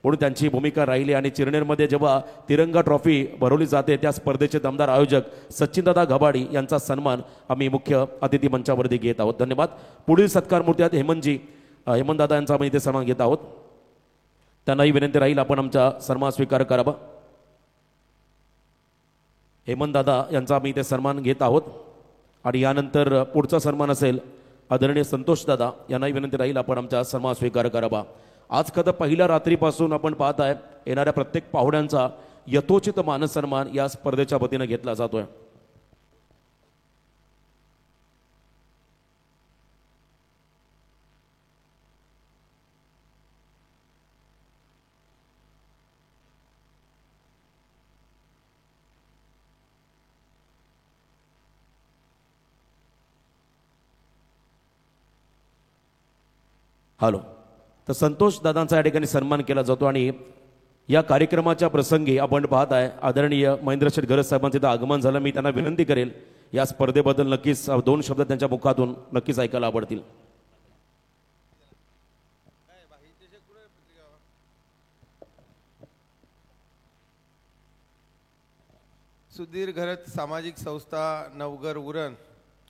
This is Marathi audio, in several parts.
म्हणून त्यांची भूमिका राहिली आणि चिरनेरमध्ये जेव्हा तिरंगा ट्रॉफी भरवली जाते त्या स्पर्धेचे दमदार आयोजक सचिनदादा घबाडी यांचा सन्मान आम्ही मुख्य अतिथी मंचावरती घेत आहोत. धन्यवाद. पुढील सत्कार मूर्ती आहेत हेमंतदादा यांचा आम्ही इथे सन्मान घेत आहोत. त्यांनाही विनंती राहील आपण आमचा सन्मान स्वीकार करावा. हेमंतदादा यांचा आम्ही इथे सन्मान घेत आहोत आणि यानंतर पुढचा सन्मान असेल आदरणीय संतोषदादा यांनाही विनंती राहील आपण आमचा सन्मान स्वीकार करावा. आज कदा पहिल्या रात्रीपासून आपण पाहत आहे येणाऱ्या प्रत्येक पाहुण्यांचा यथोचित मानसन्मान या स्पर्धेच्या वतीने घेतला जातोय. हॅलो. तर संतोष दादांचा या ठिकाणी सन्मान केला जातो आणि या कार्यक्रमाच्या प्रसंगी आपण पाहत आहे आदरणीय महेंद्र शेठ गरज साहेबांचं इथं आगमन झालं. मी त्यांना विनंती करेल या स्पर्धेबद्दल नक्कीच 2 शब्द त्यांच्या मुखातून नक्कीच ऐकायला आवडतील. सुधीर घरत सामाजिक संस्था नवघर उरण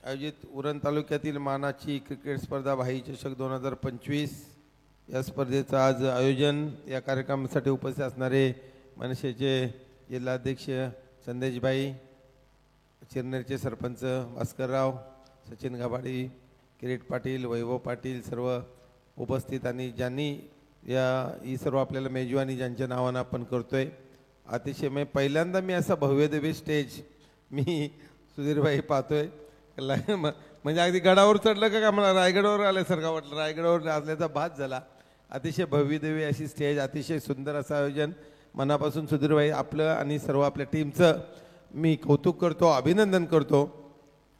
आयोजित उरण तालुक्यातील मानाची क्रिकेट स्पर्धा भाई चषक 2025 या स्पर्धेचं आज आयोजन. या कार्यक्रमासाठी उपस्थित असणारे मनसेचे जिल्हाध्यक्ष संदेशभाई, चिरनेरचे सरपंच भास्करराव, सचिन घबाडी, किरीट पाटील, वैभव पाटील सर्व उपस्थित आणि ज्यांनी ही सर्व आपल्याला मेजवानी ज्यांच्या नावानं आपण करतोय. अतिशय पहिल्यांदा मी असा भव्यदिव्य स्टेज मी सुधीरभाई पाहतोय. म्हणजे अगदी गडावर चढलं का मला रायगडावर आल्यासारखं वाटलं. रायगडावर असल्याचा भास झाला. अतिशय भव्यदेवी अशी स्टेज, अतिशय सुंदर असं आयोजन. मनापासून सुधीरभाई आपलं आणि सर्व आपल्या टीमचं मी कौतुक करतो, अभिनंदन करतो.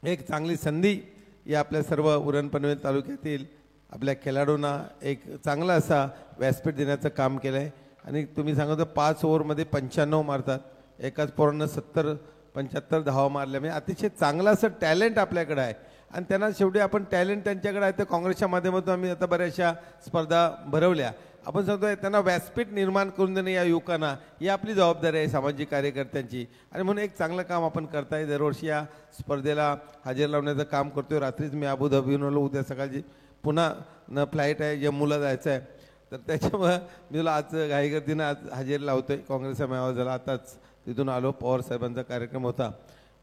एक चांगली संधी या आपल्या सर्व उरण पनवेल तालुक्यातील आपल्या खेळाडूंना एक चांगला असा व्यासपीठ देण्याचं काम केलं आहे. आणि तुम्ही सांगतो 5 ओव्हरमध्ये 95 मारतात, एकाच पोरानं 70-75 धावा मारल्या. म्हणजे अतिशय चांगलं असं टॅलेंट आपल्याकडे आहे आणि त्यांना शेवटी आपण टॅलेंट त्यांच्याकडे आहे तर काँग्रेसच्या माध्यमातून आम्ही आता बऱ्याचशा स्पर्धा भरवल्या. आपण सांगतो त्यांना व्यासपीठ निर्माण करून देणे या युवकांना ही आपली जबाबदारी आहे सामाजिक कार्यकर्त्यांची. आणि म्हणून एक चांगलं काम आपण करताय. दरवर्षी या स्पर्धेला हजेर लावण्याचं काम करतोय. रात्रीच मी अबुधाबीहून आलो, उद्या सकाळची पुन्हा फ्लाईट आहे, जम्मूला जायचं आहे. तर त्याच्यामुळं मी तुला आज घाईगर्दीनं आज हजेर लावतोय. काँग्रेसचा मेळावा झाला, आताच तिथून आलो. पवार साहेबांचा कार्यक्रम होता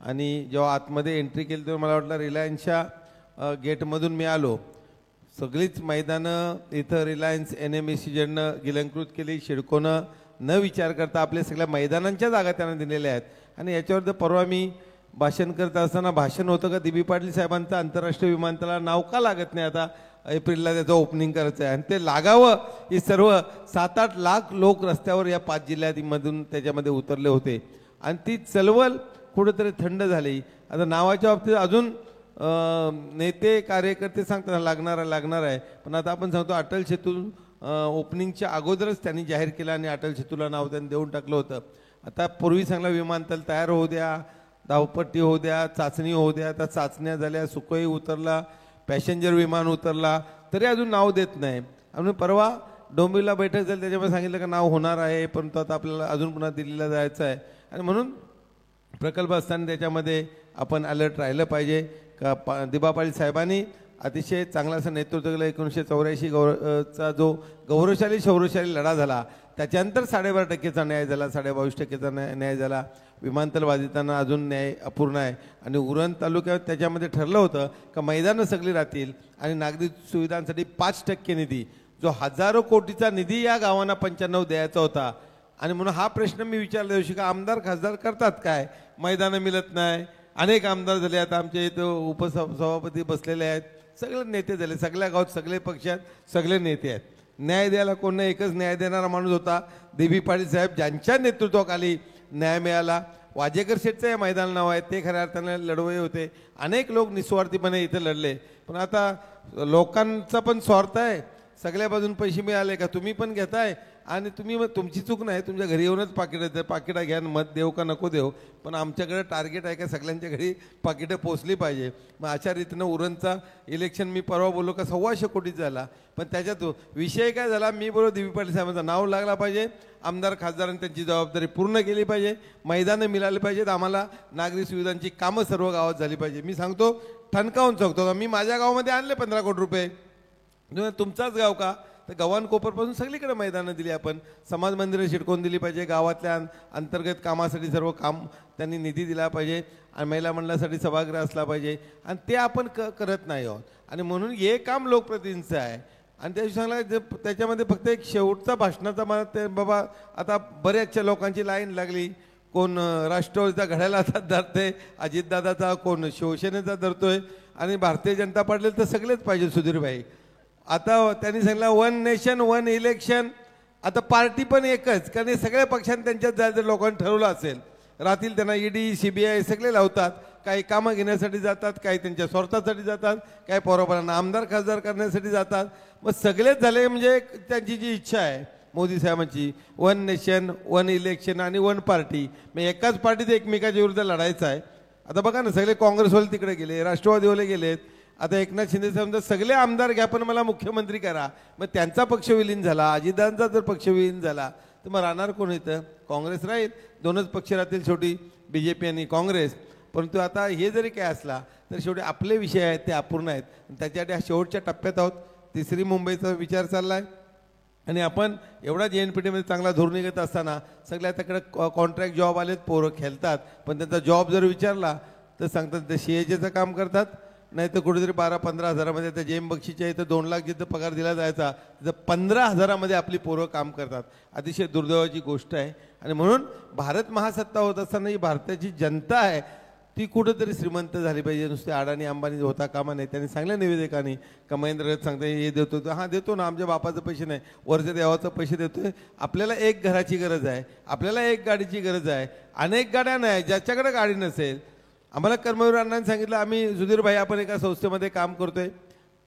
आणि जेव्हा आतमध्ये एंट्री केली तेव्हा मला वाटलं रिलायन्सच्या गेटमधून मी आलो. सगळीच मैदानं इथं रिलायन्स NMECजनं गिलंकृत केली. शिडकोनं न विचार करता आपल्या सगळ्या मैदानांच्या जागा त्यांना दिलेल्या आहेत. आणि याच्यावर तर परवा मी भाषण करत असताना भाषण होतं का दिबी पाटील साहेबांचं आंतरराष्ट्रीय विमानतळाला नाव का लागत नाही, आता एप्रिलला त्याचं ओपनिंग करायचं आहे आणि ते लागावं. ही सर्व 7-8 लाख लोक रस्त्यावर या 5 जिल्ह्यांमधून त्याच्यामध्ये उतरले होते आणि ती चळवळ कुठेतरी थंड झाली. आता नावाच्या बाबतीत अजून नेते कार्यकर्ते सांगतात लागणार आहे, पण आता आपण सांगतो अटल सेतू ओपनिंगच्या अगोदरच त्यांनी जाहीर केलं आणि अटल सेतूला नाव त्यांनी देऊन टाकलं होतं. आता पूर्वी चांगला विमानतळ तयार होऊ द्या, धावपट्टी होऊ द्या, चाचणी होऊ द्या. आता चाचण्या झाल्या, सुखोई उतरला, पॅसेंजर विमान उतरला, तरी अजून नाव देत नाही. आणि परवा डोंबिवलीला बैठक झाली त्याच्यामध्ये सांगितलं का नाव होणार आहे, परंतु आता आपल्याला अजून पुन्हा दिल्लीला जायचं आहे. आणि म्हणून प्रकल्प असताना त्याच्यामध्ये आपण अलर्ट राहिलं पाहिजे. का दिबा पाटील साहेबांनी अतिशय चांगला असं नेतृत्व केलं. 1984चा जो गौरवशाली लढा झाला त्याच्यानंतर 12.5% न्याय झाला, 22.5% न्याय झाला. विमानतळ बाधितांना अजून न्याय अपूर्ण आहे. आणि उरण तालुक्यात त्याच्यामध्ये ठरलं होतं का मैदानं सगळी राहतील आणि नागरी सुविधांसाठी 5% निधी, जो हजारो कोटीचा निधी या गावांना 95 द्यायचा होता. आणि म्हणून हा प्रश्न मी विचारला दिवशी का आमदार खासदार करतात काय, मैदानं मिळत नाही. अनेक आमदार झाले, आता आमच्या इथं उपसभापती बसलेले आहेत, सगळे नेते झाले, सगळ्या गावात सगळे पक्षात सगळे नेते आहेत. न्याय द्यायला कोण नाही, एकच न्याय देणारा माणूस होता दिबी पाटील साहेब, ज्यांच्या नेतृत्वाखाली न्याय मिळाला. वाजेकर शेठचं हे मैदान नाव आहे, ते खऱ्या अर्थाने लढवय होते. अनेक लोक निस्वार्थीपणे इथे लढले, पण आता लोकांचा पण स्वार्थ आहे. सगळ्या बाजून पैसे मिळाले का तुम्ही पण घेताय आणि तुम्ही मग तुमची चूक नाही, तुमच्या घरी येऊनच पाकिटं येतं, पाकिटं घ्या मत देऊ का नको देऊ, पण आमच्याकडे टार्गेट आहे का सगळ्यांच्या घरी पाकिटं पोचली पाहिजे. मग अशा रीतीनं उरणचा इलेक्शन मी परवा बोललो का 125 कोटीचा झाला, पण त्याच्यात विषय काय झाला, मी बरोबर दिवी पाटील साहेबांचं नाव लागला पाहिजे, आमदार खासदारांनी त्यांची जबाबदारी पूर्ण केली पाहिजे, मैदानं मिळाली पाहिजेत, आम्हाला नागरी सुविधांची कामं सर्व गावात झाली पाहिजे. मी सांगतो ठणकावून सांगतो का, मी माझ्या गावामध्ये आणले 15 कोटी रुपये, तुमचाच गाव का, तर गव्हाण कोपरपासून सगळीकडे मैदानं दिली, आपण समाज मंदिरं शिडकवून दिली पाहिजे, गावातल्या अंतर्गत कामासाठी सर्व काम त्यांनी निधी दिला पाहिजे, आणि महिला मंडळासाठी सभागृह असला पाहिजे, आणि ते आपण करत नाही आहोत. आणि म्हणून हे काम लोकप्रतिनिधींचं आहे. आणि त्या दिवसाला त्याच्यामध्ये फक्त एक शेवटचा भाषणाचा मला ते बाबा, आता बऱ्याचशा लोकांची लाईन लागली, कोण राष्ट्रवादीचा घड्याला हातात धरते, अजितदादाचा, कोण शिवसेनेचा धरतोय, आणि भारतीय जनता पार्टीला तर सगळेच पाहिजे सुधीरभाई. आता त्यांनी सांगितलं 1 नेशन 1 इलेक्शन, आता पार्टी पण एकच, कारण सगळ्या पक्षांनी त्यांच्यात जायचं लोकांनी ठरवलं असेल. राहतील त्यांना ED CBI सगळे लावतात, काही कामं घेण्यासाठी जातात, काही त्यांच्या स्वार्थासाठी जातात, काही पोरापोरांना आमदार खासदार करण्यासाठी जातात. मग सगळेच झाले म्हणजे त्यांची जी इच्छा आहे मोदी साहेबांची, 1 नेशन 1 इलेक्शन आणि 1 पार्टी, मग एकाच पार्टीत एकमेकाच्या विरुद्ध लढायचं आहे. आता बघा ना, सगळे काँग्रेसवाले तिकडे गेले, राष्ट्रवादीवाले गेलेत, आता एकनाथ शिंदे साहेब सगळे आमदार घ्या पण मला मुख्यमंत्री करा. मग त्यांचा पक्ष विलीन झाला, अजितदादांचा जर पक्ष विलीन झाला तर मग राहणार कोण इथं? काँग्रेस राहील, दोनच पक्ष राहतील शेवटी, BJP आणि काँग्रेस. परंतु आता हे जरी काय असला तर शेवटी आपले विषय आहेत ते अपूर्ण आहेत, त्याच्यासाठी हा शेवटच्या टप्प्यात आहोत. 3री मुंबईचा विचार चालला आहे, आणि आपण एवढा JNPTमध्ये चांगला धोरण निघत असताना सगळ्या त्याकडे कॉन्ट्रॅक्ट जॉब आलेत, पोरं खेळतात, पण त्यांचा जॉब जर विचारला तर सांगतात ते CAGचं काम करतात, नाही तर कुठेतरी 12-15 हजारामध्ये, त्या जेम बक्षीच्या इथं 2 लाख जिथं पगार दिला जायचा तिथं 15 हजारामध्ये आपली पोरं काम करतात. अतिशय दुर्दैवाची गोष्ट आहे. आणि म्हणून भारत महासत्ता होत असताना ही भारताची जनता आहे ती कुठंतरी श्रीमंत झाली पाहिजे, नुसते अडाणी अंबानी होता कामा नाही. त्यांनी सांगल्या निवेदकांनी का महेंद्र सांगते हे देतो, हां देतो ना, आमच्या बापाचं पैसे नाही, वरच्या देवाचं पैसे देतोय. आपल्याला एक घराची गरज आहे, आपल्याला एक गाडीची गरज आहे, अनेक गाड्या नाही, ज्याच्याकडे गाडी नसेल. आम्हाला कर्मवीर अण्णांनी सांगितलं, आम्ही सुधीरभाई आपण एका संस्थेमध्ये काम करतोय,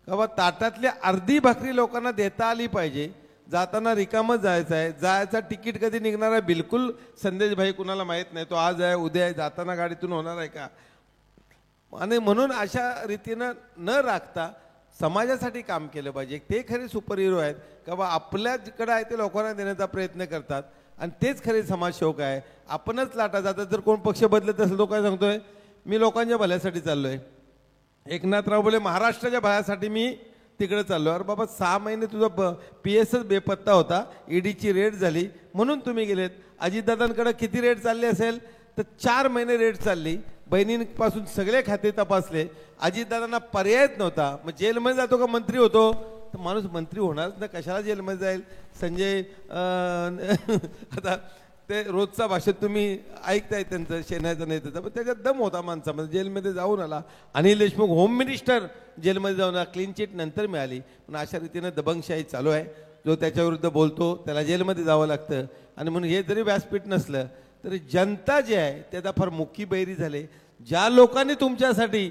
का बा ताटातली अर्धी भाकरी लोकांना देता आली पाहिजे, जाताना रिकामच जायचं आहे, जायचा तिकीट कधी निघणार आहे बिलकुल संदेशभाई कुणाला माहीत नाही, तो आज आहे उद्या आहे, जाताना गाडीतून होणार आहे का. आणि म्हणून अशा रीतीनं न राखता समाजासाठी काम केलं पाहिजे. ते खरे सुपर हिरो आहेत का बा आपल्याकडे आहे ते लोकांना देण्याचा प्रयत्न करतात, आणि तेच खरे समाजसेवक आहे. आपणच लाटा जातात. जर कोण पक्ष बदलत असेल तो काय सांगतोय, मी लोकांच्या भल्यासाठी चाललोय. एकनाथराव बोले महाराष्ट्राच्या भल्यासाठी मी तिकडे चाललो. अरे बाबा 6 महिने तुझा PS बेपत्ता होता, EDची रेड झाली म्हणून तुम्ही गेलेत. अजितदादांकडे किती रेड चालली असेल तर 4 महिने रेड चालली, बहिणींपासून सगळे खाते तपासले, अजितदादांना पर्यायच नव्हता. मग जेलमध्ये जातो का मंत्री होतो, तर माणूस मंत्री होणारच ना, कशाला जेलमध्ये जाईल. संजय आता ते रोजचा भाषेत तुम्ही ऐकताय त्यांचं शेणाचं नेत्याचं, पण त्याच्यात दम होता माणसामध्ये. जेलमध्ये जाऊन आला अनिल देशमुख, होम मिनिस्टर जेलमध्ये जाऊन आला, क्लीन चिट नंतर मिळाली. पण अशा रीतीनं दबंगशाही चालू आहे. जो त्याच्याविरुद्ध बोलतो त्याला जेलमध्ये जावं लागतं. आणि म्हणून हे जरी व्यासपीठ नसलं तरी जनता जे आहे ते आता फार मुकी बैरी झाले. ज्या लोकांनी तुमच्यासाठी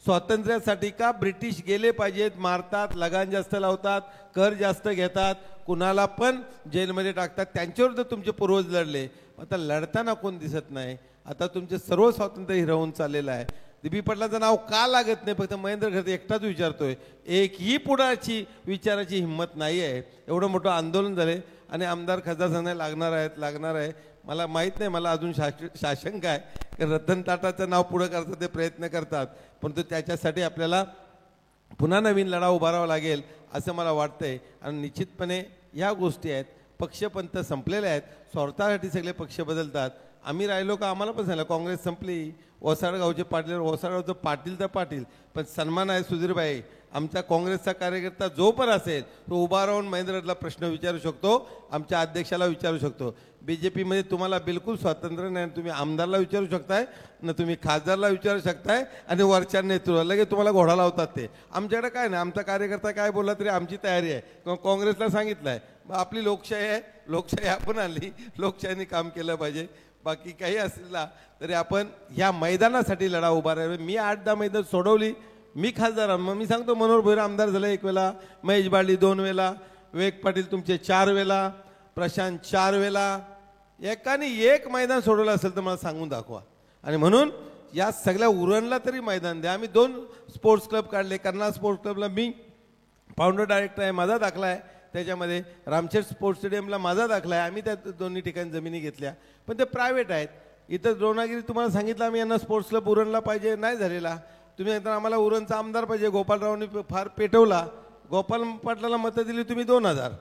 स्वातंत्र्यासाठी का ब्रिटिश गेले पाहिजेत, मारतात, लगान जास्त लावतात, कर जास्त घेतात, कुणाला पण जेलमध्ये टाकतात, त्यांच्याविरुद्ध तुमचे पूर्वज लढले. आता लढताना कोण दिसत नाही. आता तुमचे सर्व स्वातंत्र्य हिरावून चाललेलं आहे. दिबी पाटलाचं नाव का लागत नाही, फक्त महेंद्र खडसे एकटाच विचारतोय. एकही पुढाची विचाराची हिंमत नाही आहे. एवढं मोठं आंदोलन झाले आणि आमदार खासदार सांगायला लागणार आहे. मला माहीत नाही, मला अजून शासंक आहे की रतन टाटाचं नाव पुढं करतात, ते प्रयत्न करतात, परंतु त्याच्यासाठी आपल्याला पुन्हा नवीन लढा उभारावा लागेल असं मला वाटतंय. आणि निश्चितपणे ह्या गोष्टी आहेत, पक्षपंथ संपलेले आहेत, स्वार्थासाठी सगळे पक्ष बदलतात. आम्ही राहिलो का, आम्हाला पण सांगितलं काँग्रेस संपली, ओसाडगावचे पाटील, ओसाडगावचं पाटील तर पाटील, पण सन्मान आहे सुधीरभाई. आमचा काँग्रेसचा कार्यकर्ता जो पण असेल तो उभा राहून महेंद्रला प्रश्न विचारू शकतो, आमच्या अध्यक्षाला विचारू शकतो. BJPमध्ये तुम्हाला बिलकुल स्वातंत्र्य नाही. तुम्ही आमदारला विचारू शकताय ना, तुम्ही खासदारला विचारू शकताय, आणि वरच्या नेतृत्वाला लगेच तुम्हाला घोडा लावतात. ते आमच्याकडे काय नाही, आमचा कार्यकर्ता काय बोलला तरी आमची तयारी आहे. किंवा काँग्रेसला सांगितलं आहे आपली लोकशाही आहे, लोकशाही आपण आणली, लोकशाहीने काम केलं पाहिजे. बाकी काही असला तरी आपण ह्या मैदानासाठी लढा उभा राहावे. मी 8-10 मैदान सोडवली, मी खासदार, मग मी सांगतो मनोहर भोईर आमदार झाले 1 वेळा, महेश बाळी 2 वेळा, विवेक पाटील तुमचे 4 वेळा, प्रशांत 4 वेळा, एकाने एक मैदान सोडवलं असेल तर मला सांगून दाखवा. आणि म्हणून या सगळ्या उरणला तरी मैदान द्या. आम्ही 2 स्पोर्ट्स क्लब काढले. कर्नाल स्पोर्ट्स क्लबला मी फाउंडर डायरेक्टर आहे, माझा दाखला आहे. त्याच्यामध्ये रामशेठ स्पोर्ट्स स्टेडियमला माझा दाखला आहे. आम्ही त्या दोन्ही ठिकाणी जमिनी घेतल्या, पण ते प्रायव्हेट आहेत. इथं द्रोणागिरी तुम्हाला सांगितलं आम्ही यांना स्पोर्ट्स क्लब उरणला पाहिजे, नाही झालेला. तुम्ही आता आम्हाला उरणचा आमदार पाहिजे, गोपालरावनी फार पेटवला. गोपाल पाटलाला मतं दिली तुम्ही 2000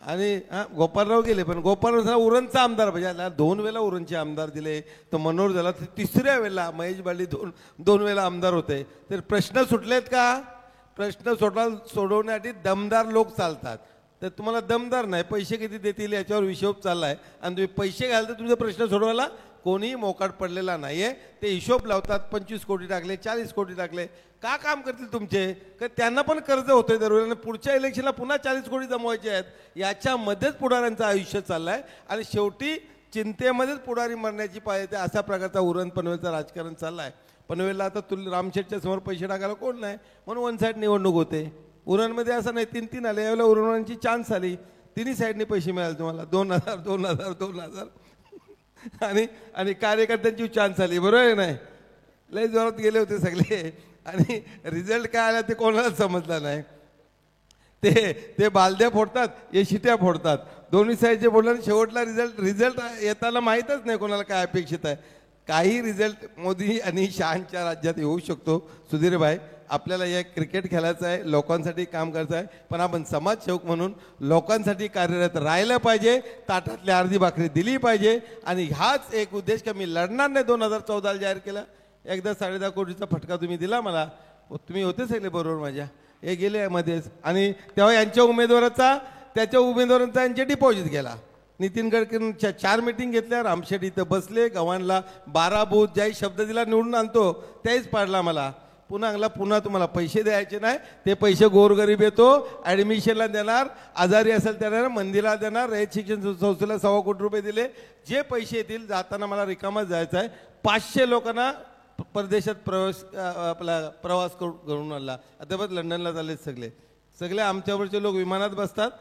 आणि गोपालराव गेले, पण गोपालराव उरणचा आमदार पाहिजे. 2 वेळा उरणचे आमदार दिले. तर मनोहर झाला, 3ऱ्या वेळेला महेश बाळी दोन वेळा आमदार होते. तर प्रश्न सुटलेत का? प्रश्न सोडवण्यासाठी दमदार लोक चालतात. तर तुम्हाला दमदार नाही, पैसे किती देतील याच्यावर हिशोब चाललाय. आणि तुम्ही पैसे घाल तर तुमचे प्रश्न सोडवायला कोणीही मोकाट पडलेला नाहीये. ते हिशोब लावतात, 25 कोटी टाकले, 40 कोटी टाकले. का काम करतील तुमचे? का त्यांना पण कर्ज होतंय दरवेळेला. पुढच्या इलेक्शनला पुन्हा 40 कोटी जमवायचे आहेत. याच्यामध्येच पुढाऱ्यांचं आयुष्य चाललंय आणि शेवटी चिंतेमध्येच पुढारी मरण्याची पाहिजे अशा प्रकारचा उरण पनवेलचं राजकारण चाललंय. पनवेलला आता रामशेठच्या समोर पैसे टाकायला कोण नाही, म्हणून 1 साईड निवडणूक होते. उरणमध्ये असं नाही, 3 आले. यावेळेला उरणवाल्यांची चान्स आली, 3 साईडने पैसे मिळाले तुम्हाला. 2000 आणि कार्यकर्त्यांची चान्स आली. बरोबर आहे नाही? लय जोरात गेले होते सगळे आणि रिझल्ट काय आला ते कोणालाच समजलं नाही. ते बालद्या फोडतात, हे शिट्या फोडतात, दोन्ही साईडचे फोडले. शेवटला रिझल्ट येताना माहीतच नाही कोणाला काय अपेक्षित आहे. काही रिझल्ट मोदी आणि शहांच्या राज्यात येऊ शकतो. सुधीर भाई, आपल्याला या क्रिकेट खेळायचं आहे, लोकांसाठी काम करायचं आहे, पण आपण समाजसेवक म्हणून लोकांसाठी कार्यरत राहिलं पाहिजे. ताटातली अर्धी भाकरी दिली पाहिजे. आणि हाच एक उद्देश का मी लढणार नाही. 2014 जाहीर केलं. एकदा 10.5 कोटीचा फटका तुम्ही दिला मला. तुम्ही होते सगळे बरोबर माझ्या, हे गेले मध्येच. आणि तेव्हा यांच्या उमेदवाराचा त्याच्या उमेदवारांचा यांचे डिपॉझिट गेला. नितीन गडकरींच्या 4 मीटिंग घेतल्या. रामशेठ इथं बसले. गव्हाणला 12 बूथ, ज्याही शब्द दिला निवडून आणतो त्याहीच पाडला मला. पुन्हा तुम्हाला पैसे द्यायचे नाही. ते पैसे गोरगरीब येतो, ॲडमिशनला देणार, आजारी असेल त्याला मंदिराला देणार. रयत शिक्षण संस्थेला 1.25 कोटी रुपये दिले. जे पैसे येतील, जाताना मला रिकामाच जायचं आहे. 500 लोकांना परदेशात प्रवास करून आणला. आता बघ लंडनला चालले सगळे आमच्यावरचे लोक विमानात बसतात,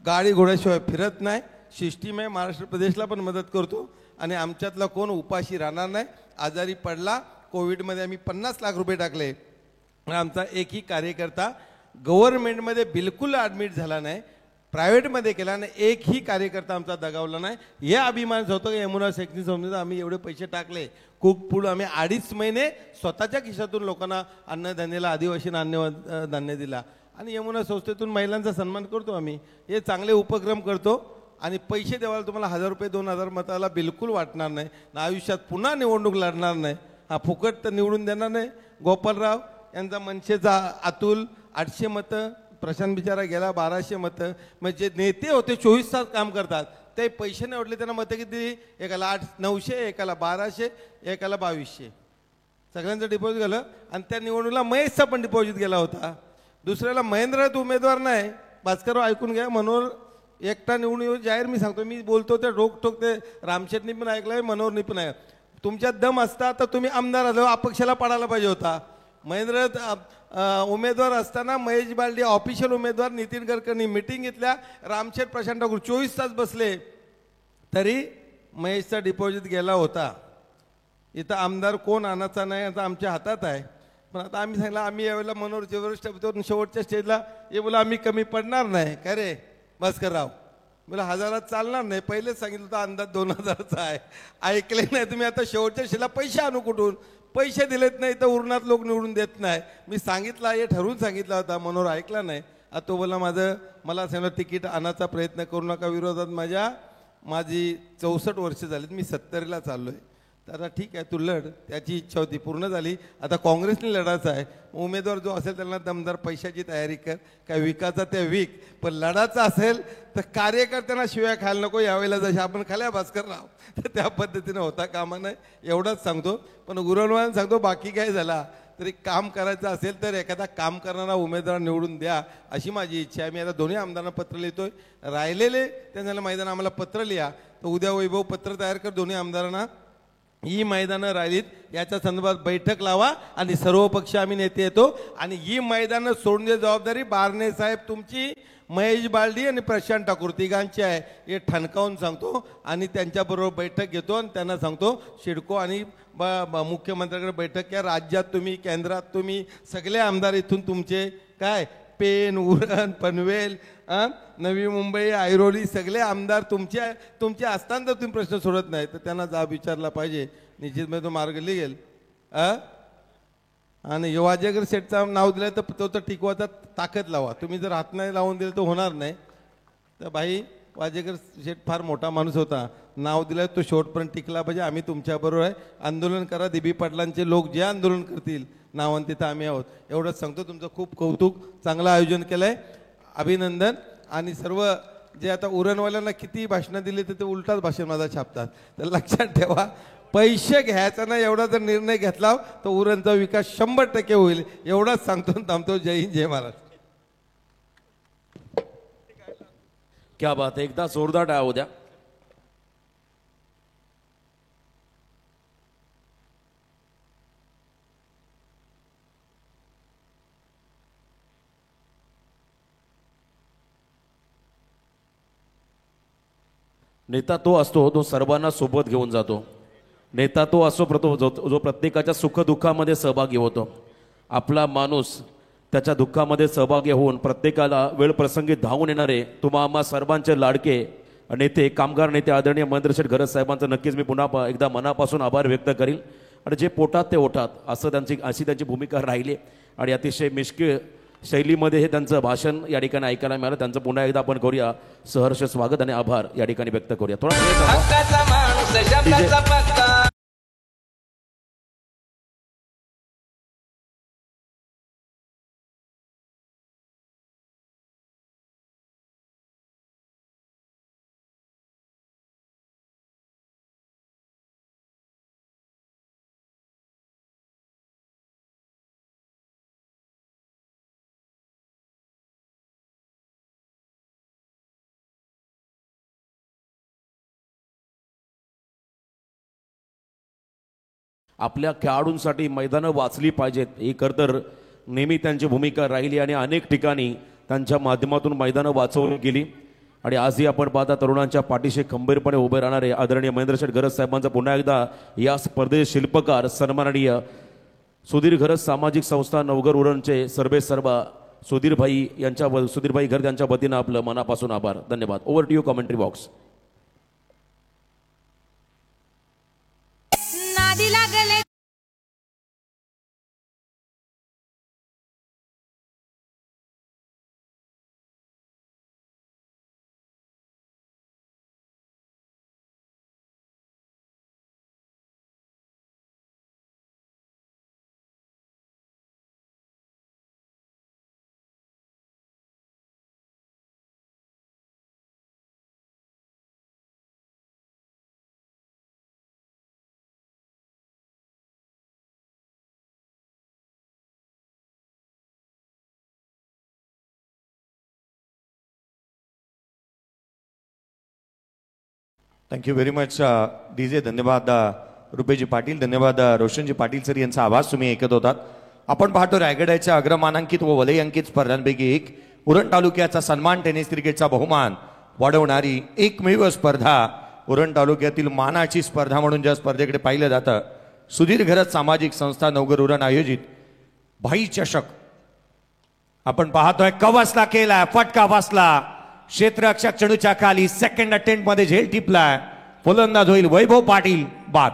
गाडी घोड्याशिवाय फिरत नाही. सिस्टीम आहे. महाराष्ट्र प्रदेशला पण मदत करतो आणि आमच्यातला कोण उपाशी राहणार नाही. आजारी पडला, कोविडमध्ये आम्ही 50 लाख रुपये टाकले. आमचा एकही कार्यकर्ता गव्हर्नमेंटमध्ये बिलकुल ॲडमिट झाला नाही, प्रायव्हेटमध्ये केला नाही. एकही कार्यकर्ता आमचा दगावला नाही. हे अभिमान होतं की यमुना शैक्षणिक संस्थेत आम्ही एवढे पैसे टाकले. कुकपूड आम्ही 2.5 महिने स्वतःच्या खिशातून लोकांना अन्नधान्याला, आदिवासींना अन्नधान्य दिला. आणि यमुना संस्थेतून महिलांचा सन्मान करतो आम्ही. हे चांगले उपक्रम करतो. आणि पैसे द्यावायला तुम्हाला 1000 रुपये 2000 मताला बिलकुल वाटणार नाही. आयुष्यात पुन्हा निवडणूक लढणार नाही. हा फुकट तर निवडून देणार नाही. गोपालराव यांचा मनसेचा अतुल 800 मतं, प्रशांत बिचारा गेला 1200 मतं. म्हणजे नेते होते 24 तास काम करतात, ते पैसे नाही उठले. त्यांना मतं किती? एकाला 900, एकाला 1200, एकाला 2200. सगळ्यांचं डिपॉझिट गेलं. आणि त्या निवडणुकीला महेशचा पण डिपॉझिट गेला होता. दुसऱ्याला महेंद्र उमेदवार नाही. भास्करराव ऐकून घ्या, मनोहर एकटा निवडून येऊ जाहीर मी सांगतो. मी बोलतो ते रोकटोक ते रामशेठनी पण ऐकलंय, मनोहरनी पण आहे. तुमच्यात दम असता तर तुम्ही आमदार आलो, अपक्षाला पडायला पाहिजे होता. महेंद्र उमेदवार असताना महेश बालदी ऑफिशियल उमेदवार, नितीन गडकरी मीटिंग घेतल्या. रामशेठ प्रशांत ठाकूर 24 तास बसले, तरी महेशचा डिपॉझिट गेला होता. इथं आमदार कोण आणायचा नाही आता आमच्या हातात आहे. पण आता आम्ही सांगितलं, आम्ही यावेळेला मनोहरचे वरिष्ठ शेवटच्या स्टेजला हे बोला आम्ही कमी पडणार नाही. काय रे भास्करराव, मला 1000 चालणार नाही. पहिलेच सांगितलं होतं अंदाज 2000चा आहे. ऐकले नाही तुम्ही. आता शेवटच्या शेला पैसे आणू कुठून? पैसे दिलेत नाही तर उरणात लोक निवडून देत नाही. मी सांगितलं, हे ठरवून सांगितलं होता, मनोहर ऐकला नाही. आता तो बोला मला सांगितलं तिकीट आणायचा प्रयत्न करू नका. विरोधात माझी 64 वर्ष झालीत, मी 70ला चाललो आहे. तर ठीक आहे, तू लढ. त्याची इच्छा होती, पूर्ण झाली. आता काँग्रेसने लढायचं आहे. उमेदवार जो असेल त्यांना दमदार पैशाची तयारी कर. काय विकायचा त्या विक, पण लढायचं असेल तर कार्यकर्त्यांना शिवाय खायला नको. यावेळेला जशा आपण खाल्या भास्करराव, तर त्या पद्धतीनं होता कामा नाही. एवढंच सांगतो. पण गुरुवान सांगतो, बाकी काय झाला तरी काम करायचं असेल तर एखादा काम करणारा उमेदवार निवडून द्या, अशी माझी इच्छा आहे. मी आता दोन्ही आमदारांना पत्र लिहितोय. राहिलेले त्यांना मैदान आम्हाला पत्र लिहा. तर उद्या वैभव पत्र तयार कर दोन्ही आमदारांना. ही मैदानं राहिलीत याच्या संदर्भात बैठक लावा आणि सर्व पक्ष आम्ही नेते येतो आणि ही मैदानं सोडण्याची जबाबदारी बारणे साहेब तुमची, महेश बालदी आणि प्रशांत ठाकूर तिघांची आहे हे ठणकावून सांगतो आणि त्यांच्याबरोबर बैठक घेतो आणि त्यांना सांगतो सिडको आणि मुख्यमंत्र्यांकडे बैठक घ्या. राज्यात तुम्ही, केंद्रात तुम्ही, सगळे आमदार इथून तुमचे काय पेन, उरण, पनवेल, नवी मुंबई, ऐरोली सगळे आमदार तुमचे असताना जर तुम्ही प्रश्न सोडत नाही तर त्यांना जाब विचारला पाहिजे. निश्चितपणे तो मार्ग निघेल. आणि वाजेकर शेठचं नाव दिलं तर तो तर टिकवाचा ताकद लावा. तुम्ही जर हात नाही लावून दिलं तर होणार नाही. तर भाई वाजेकर शेठ फार मोठा माणूस होता, नाव दिलं तो शेवटपर्यंत टिकला पाहिजे. आम्ही तुमच्याबरोबर आहे. आंदोलन करा. दिबी पाटलांचे लोक जे आंदोलन करतील नावान तिथं आम्ही आहोत. एवढंच सांगतो. तुमचं खूप कौतुक, चांगलं आयोजन केलं आहे, अभिनंदन. आणि सर्व जे आता उरणवाल्यांना किती भाषणं दिली तर ते उलटाच भाषण माझा छापतात. तर लक्षात ठेवा, पैसे घ्यायचा ना एवढा जर निर्णय घेतला तर उरणचा विकास 100% होईल. एवढाच सांगतो थांबतो. जय हिंद, जय महाराष्ट्र. क्या बात आहे. एकदा जोरदार टाळ्या होऊ द्या. नेता तो असतो जो सर्वांना सोबत घेऊन जातो. नेता तो असो जो प्रत्येकाच्या सुखदुःखामध्ये सहभागी होतो. आपला माणूस त्याच्या दुःखामध्ये सहभागी होऊन प्रत्येकाला वेळ प्रसंगी धावून येणारे तुम्हा आम्हा सर्वांचे लाडके नेते, कामगार नेते आदरणीय महेंद्र शेठ घरत साहेबांचं नक्कीच मी पुन्हा एकदा मनापासून आभार व्यक्त करील. आणि जे पोटात ते ओठात अशी त्यांची भूमिका राहिली आणि अतिशय मिश्कील शैलीमध्ये हे त्यांचं भाषण या ठिकाणी ऐकायला मिळालं. त्यांचं पुन्हा एकदा आपण करूया सहर्ष स्वागत आणि आभार या ठिकाणी व्यक्त करूया. थोडा आपल्या खेळाडूंसाठी मैदानं वाचली पाहिजेत ही खरं तर नेहमी त्यांची भूमिका राहिली आणि अनेक ठिकाणी त्यांच्या माध्यमातून मैदानं वाचवली गेली. आणि आजही आपण पाहता तरुणांच्या पाठीशी खंबीरपणे उभे राहणारे आदरणीय महेंद्र शेठ घरत साहेबांचा पुन्हा एकदा या स्पर्धेचे शिल्पकार सन्माननीय सुधीर घरत सामाजिक संस्था नवघर उरणचे सर्वेसर्वा सुधीरभाई घरत यांच्या वतीनं आपलं मनापासून आभार. धन्यवाद. Over to you commentary box. Thank you very much DJ. धन्यवाद रुपेजी पाटील. धन्यवाद रोशनजी पाटील सर यांचा आवाज तुम्ही ऐकत होतात. आपण पाहतो रायगडाच्या अग्रमानांकित व वलय अंकित स्पर्धांपैकी एक उरण तालुक्याचा सन्मान टेनिस क्रिकेटचा बहुमान वाढवणारी एकमेव स्पर्धा उरण तालुक्यातील मानाची स्पर्धा म्हणून ज्या स्पर्धेकडे पाहिलं जातं सुधीर घरत सामाजिक संस्था नवघर उरण आयोजित भाई चषक. आपण पाहतोय कवसला केला, फटका बसला, क्षेत्ररक्षक चेंडूच्या खाली, सेकंड अटेम्प्ट मध्ये झेल टिपलाय, फलंदाज होईल वैभव पाटील. बाद.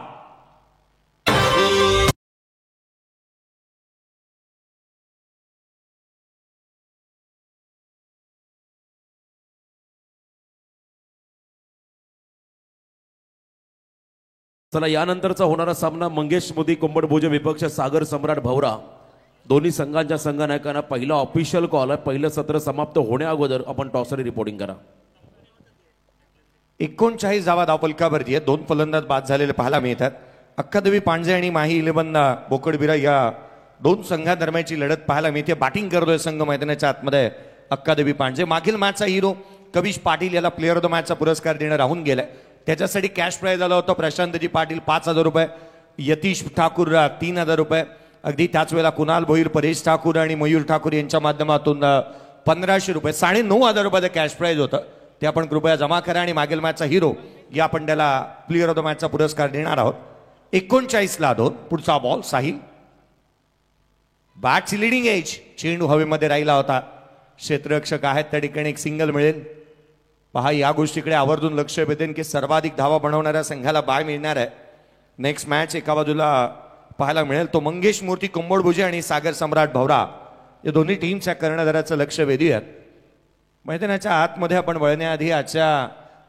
चला यानंतरचा होणारा सामना मंगेश मोदी कुंभडभुज विपक्ष सागर सम्राट भवरा दोन्ही संघांच्या संघनायकांना पहिला ऑफिशियल कॉल आहे. पहिलं सत्र समाप्त होण्या अगोदर आपण टॉसरी रिपोर्टिंग करा. 39 धावा धावफलकावरती आहेत. 2 फलंदाज बाद झालेले पाहायला मिळतात. अक्कादेवी पांडे आणि माही 11 बोकडबिरा या 2 संघांदरम्यानची लढत पाहायला मिळते. बॅटिंग करतोय संघ मैदानाच्या आतमध्ये अक्कादेवी पांडे. मागील मॅचचा हिरो कविश पाटील याला प्लेअर ऑफ द मॅचचा पुरस्कार देणं राहून गेलाय. त्याच्यासाठी कॅश प्राईज आलं होतं प्रशांतजी पाटील 5,000 रुपये, यतीश ठाकूर 3,000 रुपये, अगदी त्याच वेळेला कुणाल भोईर, परेश ठाकूर आणि मयूर ठाकूर यांच्या माध्यमातून 1,500 रुपये, 9,500 रुपयाचं कॅश प्राईज होतं. ते आपण कृपया जमा करा आणि मागील मॅचचा हिरो या आपण त्याला प्लेअर ऑफ द मॅचचा पुरस्कार देणार आहोत. 39ला 2. पुढचा बॉल साहिल, बॅटची लिडिंग एज, चेंडू हवेमध्ये राहिला होता. क्षेत्ररक्षक आहेत त्या ठिकाणी एक सिंगल मिळेल. पहा या गोष्टीकडे आवर्जून लक्ष वेधेन की सर्वाधिक धावा बनवणाऱ्या संघाला बाय मिळणार आहे. नेक्स्ट मॅच एका बाजूला पाहायला मिळेल तो मंगेश मूर्ती कुंभोडभुजे आणि सागर सम्राट भवरा या दोन्ही टीमच्या कर्णधाराचं लक्ष वेधूयात. मैदानाच्या आतमध्ये आपण वळण्याआधी आजच्या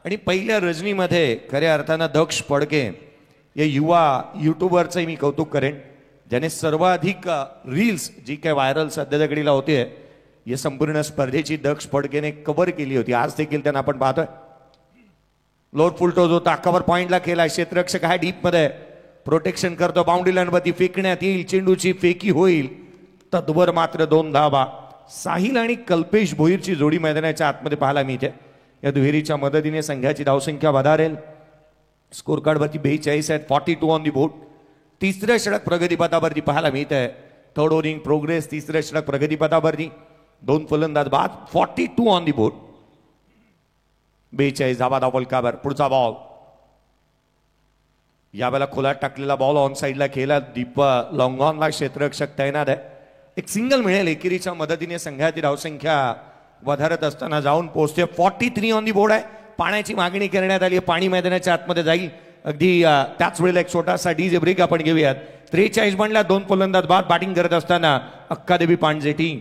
आणि पहिल्या रजनीमध्ये खऱ्या अर्थानं दक्ष पडके या युवा युट्यूबरचंही मी कौतुक करेन, ज्याने सर्वाधिक रील्स जी काय व्हायरल सध्याच्या घडीला होते या संपूर्ण स्पर्धेची दक्ष पडकेने कव्हर केली होती. आज देखील त्यांना आपण पाहतोय. लोड फुलटो जो ताकावर पॉइंटला केला, क्षेत्ररक्षक आहे डीपमध्ये प्रोटेक्शन करतो, बाउंड्री लाईनवरती फेकण्यात येईल, चेंडूची फेकी होईल, तत्वर मात्र 2 धावा. साहिल आणि कल्पेश भोईरची जोडी मैदानाच्या आतमध्ये पाहायला मिळते. या दुहेरीच्या मदतीने संघाची धावसंख्या वधारेल. स्कोर कार्डवरती 42 आहेत, 42 ऑन दी बोर्ड. तिसऱ्या षटक प्रगतीपथावरती पाहायला मिळत आहे. थर्ड ओव्हरिंग प्रोग्रेस, तिसऱ्या षटक प्रगतीपथावरती 2 फलंदाज बाद, 42 ऑन दी बोर्ड. 42 धावा फलकावर. पुढचा बॉल यावेळेला खोलात टाकलेला बॉल ऑन साईडला खेळला, दीप लॉंग ऑनला क्षेत्ररक्षक तैनात आहे. एक सिंगल मिळेल. एकेरीच्या मदतीने संघाची धावसंख्या वधारत असताना जाऊन पोहोचते. 43 ऑन दी बोर्ड आहे. पाण्याची मागणी करण्यात आली, पाणी मैदानाच्या आतमध्ये जाईल. अगदी त्याच वेळेला एक छोटासा डीजे ब्रेक आपण घेऊयात. 43 बनला, 2 फलंदाज बाद. बॅटिंग करत असताना अक्कादेवी पांडजे टीम.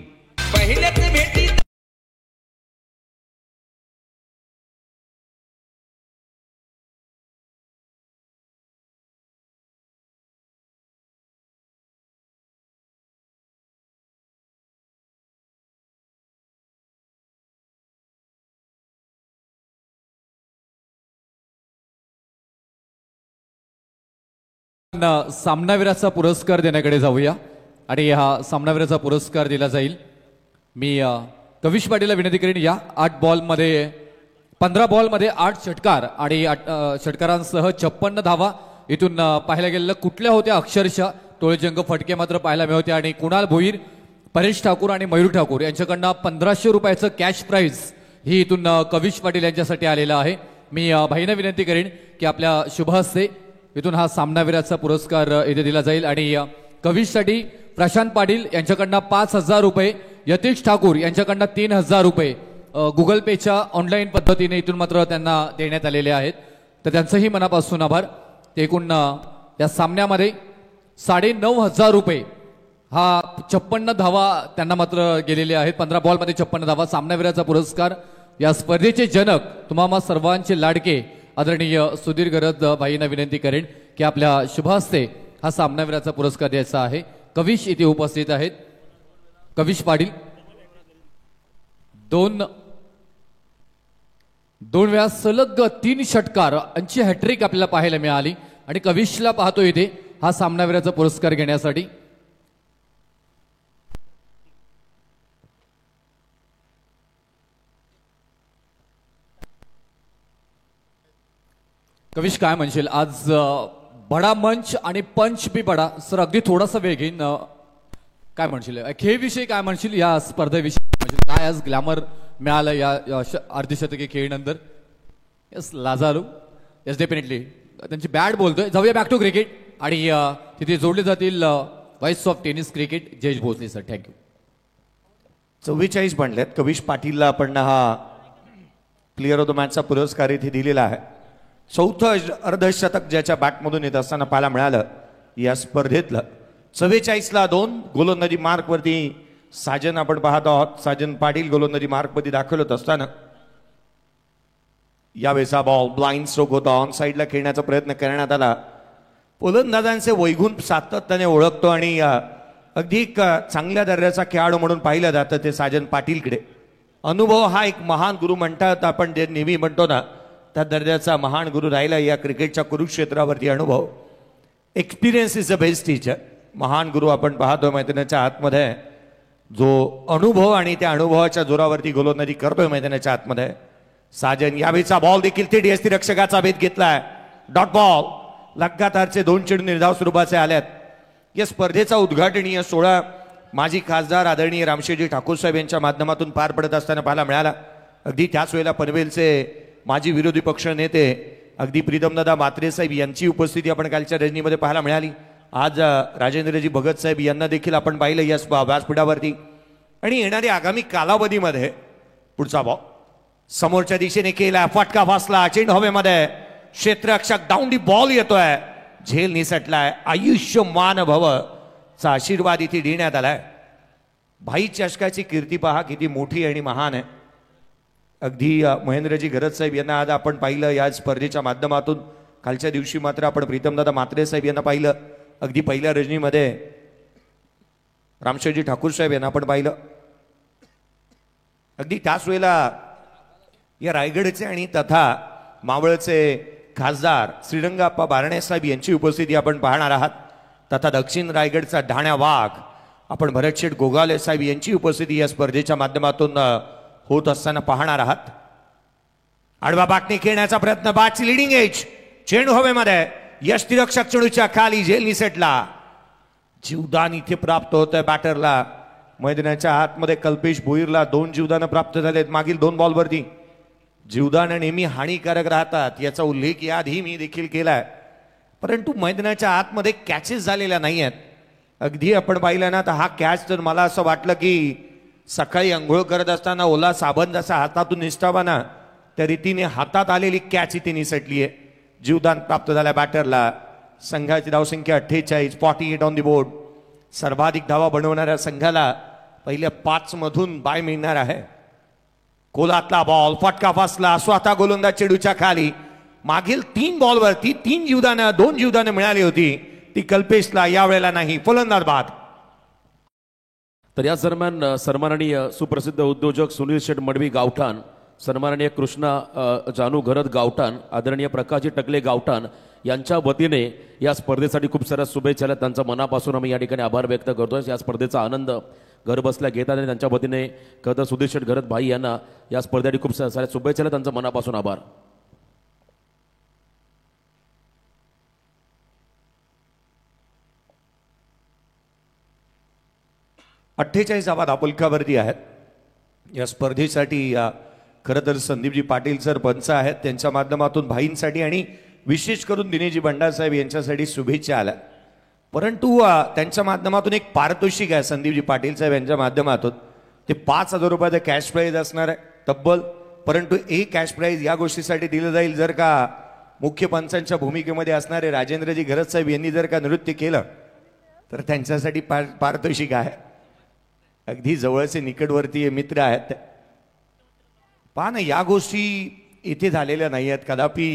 सामनावीराचा पुरस्कार देण्याकडे जाऊया आणि हा सामनावीराचा पुरस्कार दिला जाईल. मी कविश पाटीलला विनंती करेन, या 15 बॉलमध्ये 8 षटकार आणि 8 षटकारांसह 56 धावा. इथून पाहायला गेलेलं कुठल्या होत्या अक्षरशः टोळेजंग फटके मात्र पाहायला मिळते. आणि कुणाल भोईर, परेश ठाकूर आणि मयूर ठाकूर यांच्याकडनं 1,500 रुपयाचं कॅश प्राईज ही इथून कविश पाटील यांच्यासाठी आलेलं आहे. मी भाईंना विनंती करेन की आपल्या शुभ हस्ते इथून हा सामनावीराचा पुरस्कार इथे दिला जाईल. आणि कविशसाठी प्रशांत पाटील यांच्याकडनं 5,000 रुपये, यतीश ठाकूर यांच्याकडनं 3,000 रुपये गुगल पेच्या ऑनलाईन पद्धतीने इथून मात्र त्यांना देण्यात आलेले आहेत. तर त्यांचंही मनापासून आभार. ते एकूण या सामन्यामध्ये 9,500 रुपये हा 56 धावा त्यांना मात्र गेलेले आहेत. 15 बॉलमध्ये 56 धावा. सामनावीराचा पुरस्कार या स्पर्धेचे जनक तुम्हा सर्वांचे लाडके आदरणीय सुधीर गरज भाईंना विनंती करेन की आपल्या शुभ हस्ते हा सामनावीराचा पुरस्कार द्यायचा आहे. कविश इथे उपस्थित आहेत. कविश पाटील 2 वेळा सलग 3 षटकार, 80 हॅट्रिक आपल्याला पाहायला मिळाली. आणि कविशला पाहतो इथे हा सामनावीराचा पुरस्कार घेण्यासाठी. कविश काय म्हणशील, आज बडा मंच आणि पंच बी बडा सर, अगदी थोडासा वेळ घेईन, काय म्हणशील खेळविषयी, काय म्हणशील या स्पर्धेविषयी, काय म्हणशील, काय आज ग्लॅमर मिळालं या अर्धशतकी खेळीनंतर? यस लाजालू, यस डेफिनेटली त्यांची बॅट बोलतोय. जाऊया बॅक टू क्रिकेट आणि तिथे जोडले जातील voice of tennis cricket Jayesh Bhosale sir. Thank you. 44 बनल्यात. कविश पाटीलला आपण हा प्लेअर ऑफ द मॅचचा पुरस्कार इथे दिलेला आहे. 4थं अर्धशतक ज्याच्या बॅटमधून येत असताना पाहायला मिळालं या स्पर्धेतलं. 44ला 2 गोलंदाजी मार्कवरती साजन आपण पाहत आहोत. साजन पाटील गोलंदाजी मार्कवरती दाखल होत असताना यावेळेचा बॉल ब्लाइंड स्ट्रोक होता. ऑन साईडला खेळण्याचा प्रयत्न करण्यात आला. गोलंदाजांचे वैगुण सातत्याने ओळखतो आणि अगदी चांगल्या दर्जाचा खेळाडू म्हणून पाहिलं जातं ते साजन पाटीलकडे. अनुभव हा एक महान गुरु म्हणतात आपण, जे नेहमी म्हणतो ना, त्या दर्जाचा महान गुरु राहिला या क्रिकेटच्या कुरुक्षेत्रावरती. अनुभव, experience is the best teacher. महान गुरु आपण पाहतोय मैदानाच्या आतमध्ये, जो अनुभव आणि त्या अनुभवाच्या जोरावरती गोलंदाजी करतोय मैदानाच्या आतमध्ये. साजन यावेळीचा बॉल देखील ते डीएसटी रक्षकाचा भेद घेतलाय. Dot ball. लगातारचे 2 चेंडू निर्धाव स्वरूपाचे आल्यात. या स्पर्धेचा उद्घाटनीय सोहळा माजी खासदार आदरणीय रामशेठजी ठाकूर साहेब यांच्या माध्यमातून पार पडत असताना पाहायला मिळाला. अगदी त्याच वेळेला पनवेलचे माजी विरोधी पक्ष नेते अगदी प्रीतमदादा म्हात्रे साहेब यांची उपस्थिती आपण कालच्या रजनीमध्ये पाहायला मिळाली. आज राजेंद्रजी भगत साहेब यांना देखील आपण पाहिलं या व्यासपीठावरती. आणि येणाऱ्या आगामी कालावधीमध्ये पुढचा बॉल समोरच्या दिशेने केला. फटका फासला. चेंडू हवेमध्ये. क्षेत्ररक्षक डाऊन दी बॉल येतोय. झेल निसटलाय. आयुष्यमान भव चा आशीर्वाद इथे देण्यात आलाय. भाई चषकाची कीर्ती पहा किती मोठी आणि महान आहे. अगदी महेंद्रजी घरत साहेब यांना आज आपण पाहिलं या स्पर्धेच्या माध्यमातून. कालच्या दिवशी मात्र आपण प्रीतमदादा म्हात्रे साहेब यांना पाहिलं. अगदी पहिल्या रजनीमध्ये रामशेठजी ठाकूर साहेब यांना आपण पाहिलं. अगदी त्याच वेळेला या रायगडचे आणि तथा मावळचे खासदार श्रीरंगाप्पा बारणे साहेब यांची उपस्थिती आपण पाहणार आहात. तथा दक्षिण रायगडचा ढाण्या वाघ आपण भरतशेठ गोगावले साहेब यांची उपस्थिती या स्पर्धेच्या माध्यमातून होत असताना पाहणार आहात. आडवा बाटणी खेळण्याचा प्रयत्न. बाटची लिडिंग एज. चेंडू हवेमध्ये. यष्टिरक्षक चेंडूच्या खाली. झेल निसटला. जीवदान इथे प्राप्त होतंय बॅटरला. मैदानाच्या आतमध्ये कल्पेश भोईरला 2 जीवदान प्राप्त झालेत मागील 2 बॉलवरती. जीवदान नेहमी हानिकारक राहतात याचा उल्लेख याआधी मी देखील केलाय. परंतु मैदानाच्या आतमध्ये कॅचेस झालेल्या नाही आहेत. अगदी आपण पाहिलं ना तर हा कॅच तर मला असं वाटलं की सकाळी अंघोळ करत असताना ओला साबण जसा हातातून निसटावा ना त्या रीतीने हातात आलेली कॅच इथे निसटली आहे. जीवदान प्राप्त झाल्या बॅटरला. संघाची धावसंख्या 48. 48 ऑन दी बोर्ड. सर्वाधिक धावा बनवणाऱ्या संघाला पहिल्या 5 मधून बाय मिळणार आहे. गोलातला बॉल. फटका फासला. स्वतः गोलंदाज चेंडूच्या खाली. मागील 3 बॉलवरती 3 जीवदानं 2 जीवदानं मिळाली होती. ती कल्पेशला यावेळेला नाही. फलंदाज बाद. तर या दरम्यान सन्माननीय सुप्रसिद्ध उद्योजक सुनील शेठ मडवी गावठाण, सन्माननीय कृष्णा जानू घरत गावठाण, आदरणीय प्रकाशजी टकले गावठाण यांच्या वतीने या स्पर्धेसाठी खूप साऱ्या शुभेच्छा आहेत. त्यांचा मनापासून आम्ही या ठिकाणी आभार व्यक्त करतोय. या स्पर्धेचा आनंद घर बसल्या घेतात आणि त्यांच्या वतीने खरं तर सुधीर शेठ घरत भाई यांना या स्पर्धेसाठी खूप साऱ्या शुभेच्छा आहेत. त्यांचा मनापासून आभार. अठ्ठेचाळीस धावा धापलकावरती आहेत. या स्पर्धेसाठी खरं तर संदीपजी पाटील सर पंच आहेत. त्यांच्या माध्यमातून भाईंसाठी आणि विशेष करून दिनेशजी भंडारसाहेब यांच्यासाठी शुभेच्छा आल्या. परंतु त्यांच्या माध्यमातून एक पारितोषिक आहे संदीपजी पाटील साहेब यांच्या माध्यमातून. ते 5,000 रुपयाचं कॅश प्राईज असणार आहे तब्बल. परंतु एक कॅश प्राईज या गोष्टीसाठी दिलं जाईल जर का मुख्य पंचांच्या भूमिकेमध्ये असणारे राजेंद्रजी घरत साहेब यांनी जर का नृत्य केलं तर त्यांच्यासाठी पारितोषिक आहे. अगदी जवळचे निकटवर्तीय मित्र आहेत. पहा ना या गोष्टी इथे झालेल्या नाही आहेत. कदापि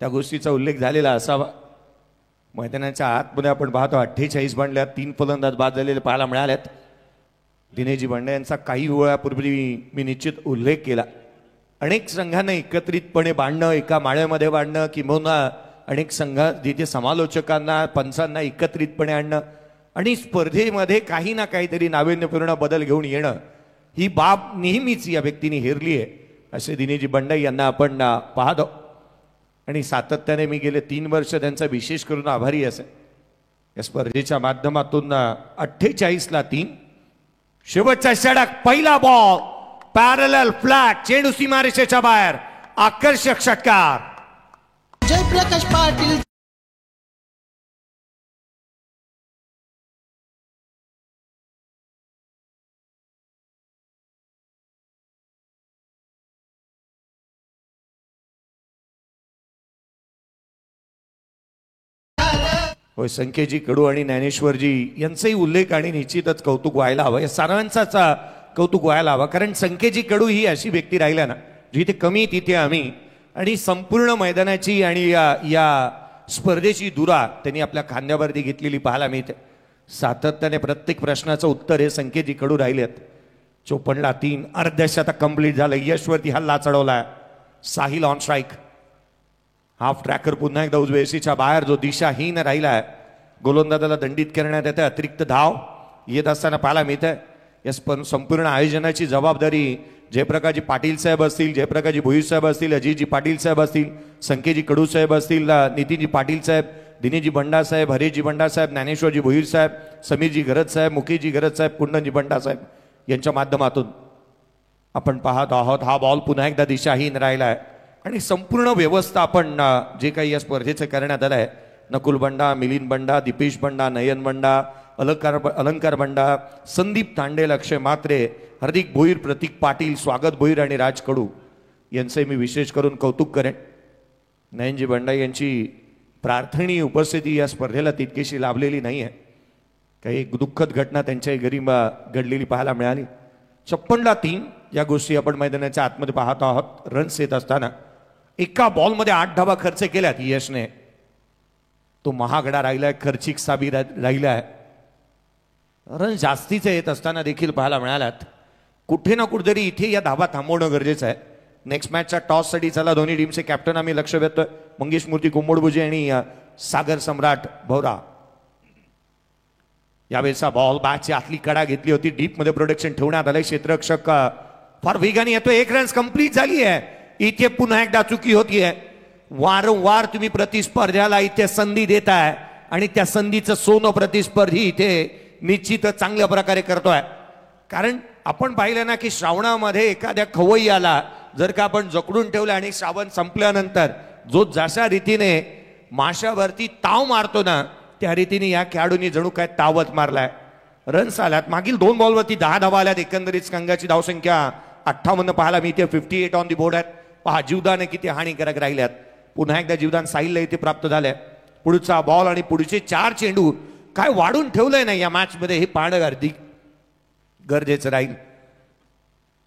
त्या गोष्टीचा उल्लेख झालेला असावा. मैदानाच्या आतमध्ये आपण पाहतो 48 बांधल्यात. 3 फलंदाज बाद झालेले पाहायला मिळाल्यात. दिनेशजी भांडे यांचा काही वेळापूर्वी मी निश्चित उल्लेख केला. अनेक संघांना एकत्रितपणे बांधणं, एका माळ्यामध्ये बांधणं किंवा अनेक संघ जिथे समालोचकांना पंचांना एकत्रितपणे आणणं आणि स्पर्धेमध्ये काही ना काहीतरी नाविन्यपूर्ण बदल घेऊन येणं ही बाब नेहमीच या व्यक्तीने हेरली आहे असे दिनेशजी बंडाई यांना आपण पाहतो. आणि सातत्याने मी गेले 3 वर्ष त्यांचा विशेष करून आभारी असे. या स्पर्धेच्या माध्यमातून 48ला 3. शेवटचा षटक. पहिला बॉल. Parallel flat. चेंडू सीमारेषेच्या बाहेर. आकर्षक षटकार. जयप्रकाश पाटील. होय संकेतजी कडू आणि ज्ञानेश्वरजी यांचाही उल्लेख आणि निश्चितच कौतुक व्हायला हवं. या सर्वांचाच कौतुक व्हायला हवं. कारण संकेतजी कडू ही अशी व्यक्ती राहिल्या ना जिथे कमी तिथे आम्ही आणि संपूर्ण मैदानाची आणि या स्पर्धेची धुरा त्यांनी आपल्या खांद्यावरती घेतलेली पाहायला मिळते. सातत्याने प्रत्येक प्रश्नाचं उत्तर हे संकेतजी कडू राहिलेत. 54ला 3. अर्धशतक कंप्लीट झालं. यशवरती हल्ला चढवलाय. Sahil on strike. Half tracker पुन्हा एकदा उजवेशीच्या बाहेर जो दिशाहीन राहिलाय. गोलंदाजाला दंडित करण्यात येते. अतिरिक्त धाव येत असताना पाहायला मिळत आहे. या संपूर्ण आयोजनाची जबाबदारी जयप्रकाशजी पाटील साहेब असतील, जयप्रकाशजी भोईर साहेब असतील, अजितजी पाटील साहेब असतील, संकेतजी कडू साहेब असतील, नितीनजी पाटील साहेब, दिनेशजी बंडा साहेब, हरेशजी बंडा साहेब, ज्ञानेश्वरजी भोईर साहेब, समीरजी गरज साहेब, मुकेशजी गरज साहेब, कुंदनजी बंडा साहेब यांच्या माध्यमातून आपण पाहत आहोत. हा बॉल पुन्हा एकदा दिशाहीन राहिला आहे आणि संपूर्ण व्यवस्था आपण जे काही या स्पर्धेचं करण्यात आलं आहे, नकुल बंडा, मिलिंद बंडा, दीपेश बंडा, नयन बंडा, अलंकार बंडा, संदीप तांडेल, अक्षय मात्रे, हार्दिक भोईर, प्रतीक पाटील, स्वागत भोईर आणि राज कडू यांचे मी विशेष करून कौतुक करेन. नयनजी बंडा यांची प्रार्थनीय उपस्थिती या स्पर्धेला तितकीशी लाभलेली नाही आहे. काही दुःखद घटना त्यांच्याही घरी घडलेली पाहायला मिळाली. 56ला 3 या गोष्टी आपण मैदानाच्या आतमध्ये पाहत आहोत. रन्स येत असताना एका बॉलमध्ये 8 धावा खर्च केल्यात यशने. तो महागडा राहिलाय, खर्चिक साबी राहिलाय. रन जास्तीचे येत असताना देखील पाहायला मिळाल्यात. कुठे ना कुठेतरी इथे या धावा थांबवणं गरजेचं आहे. नेक्स्ट मॅचच्या टॉससाठी चला दोन्ही टीमचे कॅप्टन आम्ही लक्ष देतोय. मंगेश मूर्ती कुंबडभुजे आणि सागर सम्राट भोरा. यावेळेचा बॉल बॅटची आतली कडा घेतली होती. डीप मध्ये प्रोटेक्शन ठेवण्यात आलंय. क्षेत्ररक्षक फार वेगाने येतोय. 1 रन कंप्लीट झाली आहे. इथे पुन्हा एकदा चुकी होतीये. वारंवार तुम्ही प्रतिस्पर्ध्याला इथे संधी देताय आणि त्या संधीचं सोनं प्रतिस्पर्धी इथे निश्चितच चांगल्या प्रकारे करतोय. कारण आपण पाहिलं ना की श्रावणामध्ये एखाद्या खवय्याला जर का आपण जकडून ठेवलं आणि श्रावण संपल्यानंतर जो जशा रीतीने माशावरती ताव मारतो ना, त्या रीतीने या खेळाडूंनी जणू काय तावत मारलाय. रन्स आल्यात. मागील 2 बॉलवरती 10 धावा आल्यात. एकंदरीत संघाची धावसंख्या 58 पाहायला मी इथे 58 ऑन दी बोर्ड आहेत. पहा जीवदान किती हानिकारक राहिल्यात. पुन्हा एकदा जीवदान साहिलला इथे प्राप्त झालंय. पुढचा बॉल आणि पुढचे 4 चेंडू काय वाढून ठेवलंय ना या मॅच मध्ये, हे पाहणं अधिक गरजेचं राहील.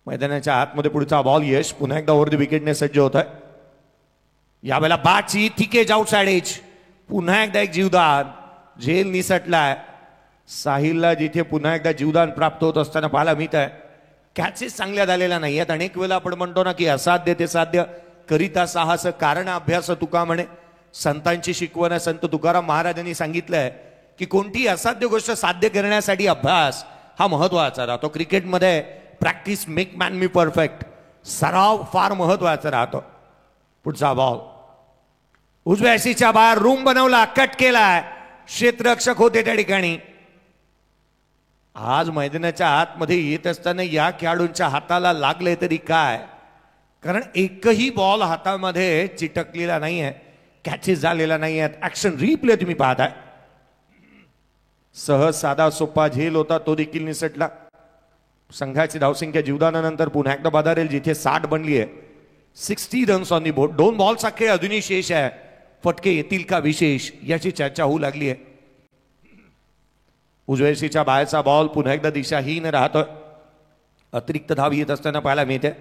मैदानाच्या आतमध्ये पुढचा बॉल. यश पुन्हा एकदा ओव्हर द विकेटने सज्ज होत आहे. यावेळेला बाची थिकेज आउटसाइड एज. पुन्हा एकदा एक जीवदान. झेल निसटलाय. साहिलला जिथे पुन्हा एकदा जीवदान प्राप्त होत असताना पाहायला मिळत आहे. कॅचेस चांगल्या झालेल्या नाही आहेत. अनेक वेळेला आपण म्हणतो ना की असाध्य ते साध्य करिता साहस कारण अभ्यास तुका म्हणे. संतांची शिकवण संत तुकाराम महाराजांनी सांगितलंय की कोणती असाध्य गोष्ट साध्य करण्यासाठी अभ्यास हा महत्वाचा राहतो. क्रिकेटमध्ये प्रॅक्टिस मेक मॅन मी परफेक्ट. सराव फार महत्वाचा राहतो. पुढचा बॉल उजव्या शीच्या बाहेर रूम बनवला, कट केलाय. क्षेत्ररक्षक होते त्या ठिकाणी. आज मैदानाच्या आतमध्ये येत असताना या खेळाडूंच्या हाताला लागले तरी काय, कारण एकही बॉल हातामध्ये चिटकलेला नाहीये, कॅचेस झालेला नाही आहेत. ऍक्शन रिप्ले तुम्ही पाहताय. सहज साधा सोपा झेल होता तो देखील निसटला. संघाची धावसंख्या जीवदानानंतर पुन्हा एकदा बाधारेल जिथे 60 बनली आहे. 60 रन्स ऑन दी बोर्ड. 2 बॉलचा खेळ अजूनही शेष आहे. फटके येतील का विशेष याची चर्चा होऊ लागली आहे. उजव्याशीच्या बाहेरचा बॉल पुन्हा एकदा दिशाहीन राहतोय. अतिरिक्त धाव येत असताना पाहायला मिळते.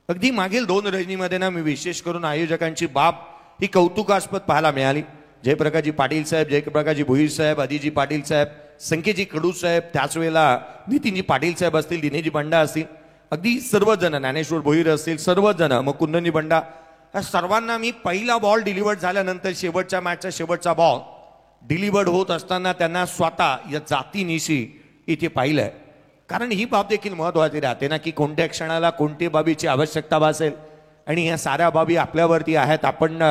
अगदी मागील 2 रजनीमध्ये ना मी विशेष करून आयोजकांची बाब ही कौतुकास्पद पाहायला मिळाली. जयप्रकाशजी पाटील साहेब, जयप्रकाशजी भोईर साहेब, आदिजी पाटील साहेब, संकेतजी कडू साहेब, त्याच वेळेला नितीनजी पाटील साहेब असतील, दिनेशजी बंडा असतील, अगदी सर्वच जण, ज्ञानेश्वर भोईर असतील, सर्वच जण, मग कुंदनजी बंडा, या सर्वांना मी पहिला बॉल डिलिव्हर्ड झाल्यानंतर शेवटच्या मॅचचा शेवटचा बॉल डिलिव्हर्ड होत असताना त्यांना स्वतः या जातीनिशी इथे पाहिलंय. कारण ही बाब देखील महत्वाची राहते ना की कोणत्या क्षणाला कोणत्या बाबीची आवश्यकता भासेल आणि या साऱ्या बाबी आपल्यावरती आहेत. आपण